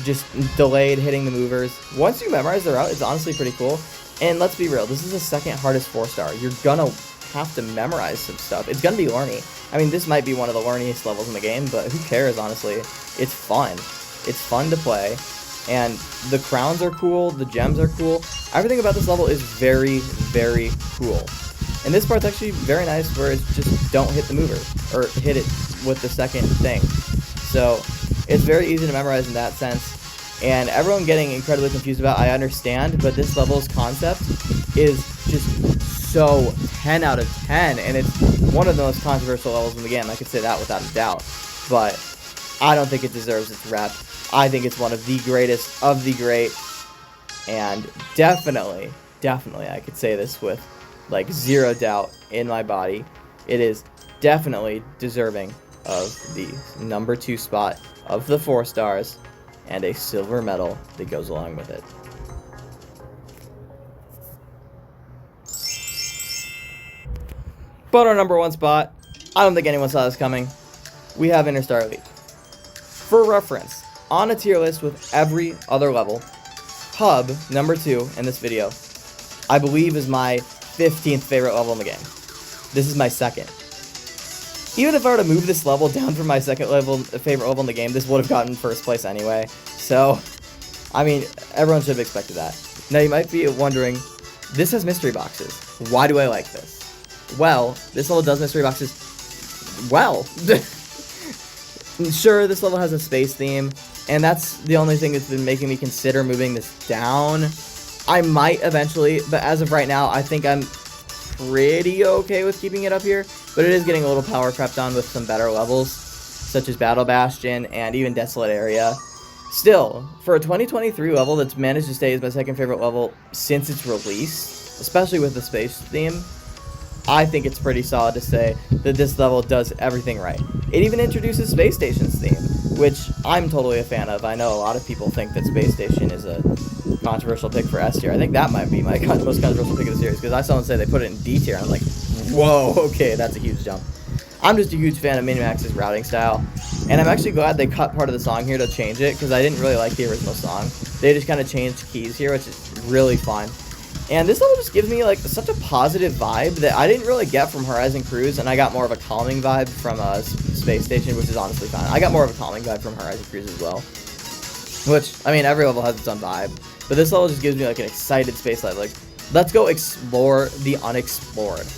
Just delayed hitting the movers. Once you memorize the route, it's honestly pretty cool. And let's be real, this is the 2nd hardest 4-star. You're gonna have to memorize some stuff. It's gonna be learny. I mean, this might be one of the learniest levels in the game, but who cares, honestly? It's fun. It's fun to play. And the crowns are cool, the gems are cool. Everything about this level is very, very cool. And this part's actually very nice where it's just don't hit the mover, or hit it with the 2nd thing. So it's very easy to memorize in that sense. And everyone getting incredibly confused about, I understand, but this level's concept is just so 10 out of 10. And it's one of the most controversial levels in the game. I could say that without a doubt. But I don't think it deserves its rep. I think it's one of the greatest of the great, and definitely, I could say this with like 0 doubt in my body, it is definitely deserving of the number 2 spot of the 4 stars, and a silver medal that goes along with it. But our number 1 spot, I don't think anyone saw this coming. We have Interstar Elite. For reference, on a tier list with every other level, Hub, number 2 in this video, I believe is my 15th favorite level in the game. This is my 2nd. Even if I were to move this level down from my 2nd favorite level in the game, this would have gotten 1st place anyway. So, I mean, everyone should have expected that. Now, you might be wondering, this has mystery boxes. Why do I like this? Well, this level does mystery boxes well. Sure, this level has a space theme, and that's the only thing that's been making me consider moving this down. I might eventually, but as of right now, I think I'm pretty okay with keeping it up here. But it is getting a little power crept on with some better levels, such as Battle Bastion and even Desolate Area. Still, for a 2023 level that's managed to stay as my 2nd favorite level since its release, especially with the space theme, I think it's pretty solid to say that this level does everything right. It even introduces Space Station's theme, which I'm totally a fan of. I know a lot of people think that Space Station is a controversial pick for S tier. I think that might be my most controversial pick of the series, because I saw someone say they put it in D tier, and I'm like, whoa, okay, that's a huge jump. I'm just a huge fan of Minimax's routing style, and I'm actually glad they cut part of the song here to change it, because I didn't really like the original song. They just kind of changed keys here, which is really fun. And this level just gives me like such a positive vibe that I didn't really get from Horizon Cruise, and I got more of a calming vibe from Space Station, which is honestly fine. I got more of a calming vibe from Horizon Cruise as well, which, I mean, every level has its own vibe, but this level just gives me like an excited space life, like, let's go explore the unexplored.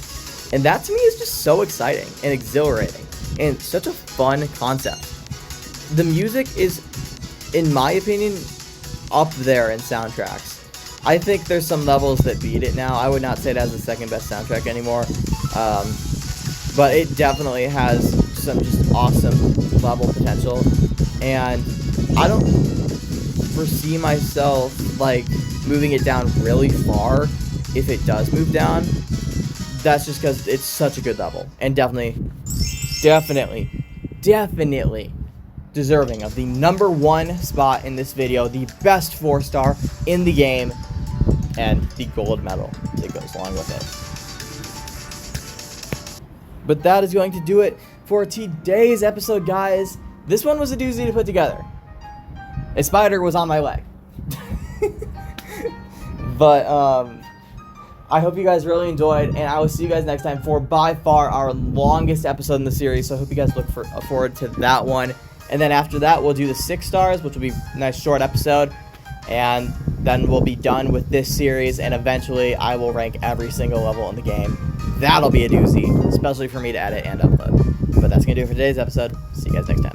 And that to me is just so exciting and exhilarating and such a fun concept. The music is, in my opinion, up there in soundtracks. I think there's some levels that beat it now. I would not say it has the second best soundtrack anymore, but it definitely has some just awesome level potential, and I don't foresee myself like moving it down really far if it does move down. That's just because it's such a good level, and definitely deserving of the #1 spot in this video, the best 4-star in the game, and the gold medal that goes along with it. But that is going to do it for today's episode, guys. This one was a doozy to put together. A spider was on my leg. But I hope you guys really enjoyed, and I will see you guys next time for by far our longest episode in the series, so I hope you guys look forward to that one. And then after that, we'll do the 6 stars, which will be a nice short episode, and then we'll be done with this series, and eventually I will rank every single level in the game. That'll be a doozy, especially for me to edit and upload. But that's going to do it for today's episode. See you guys next time.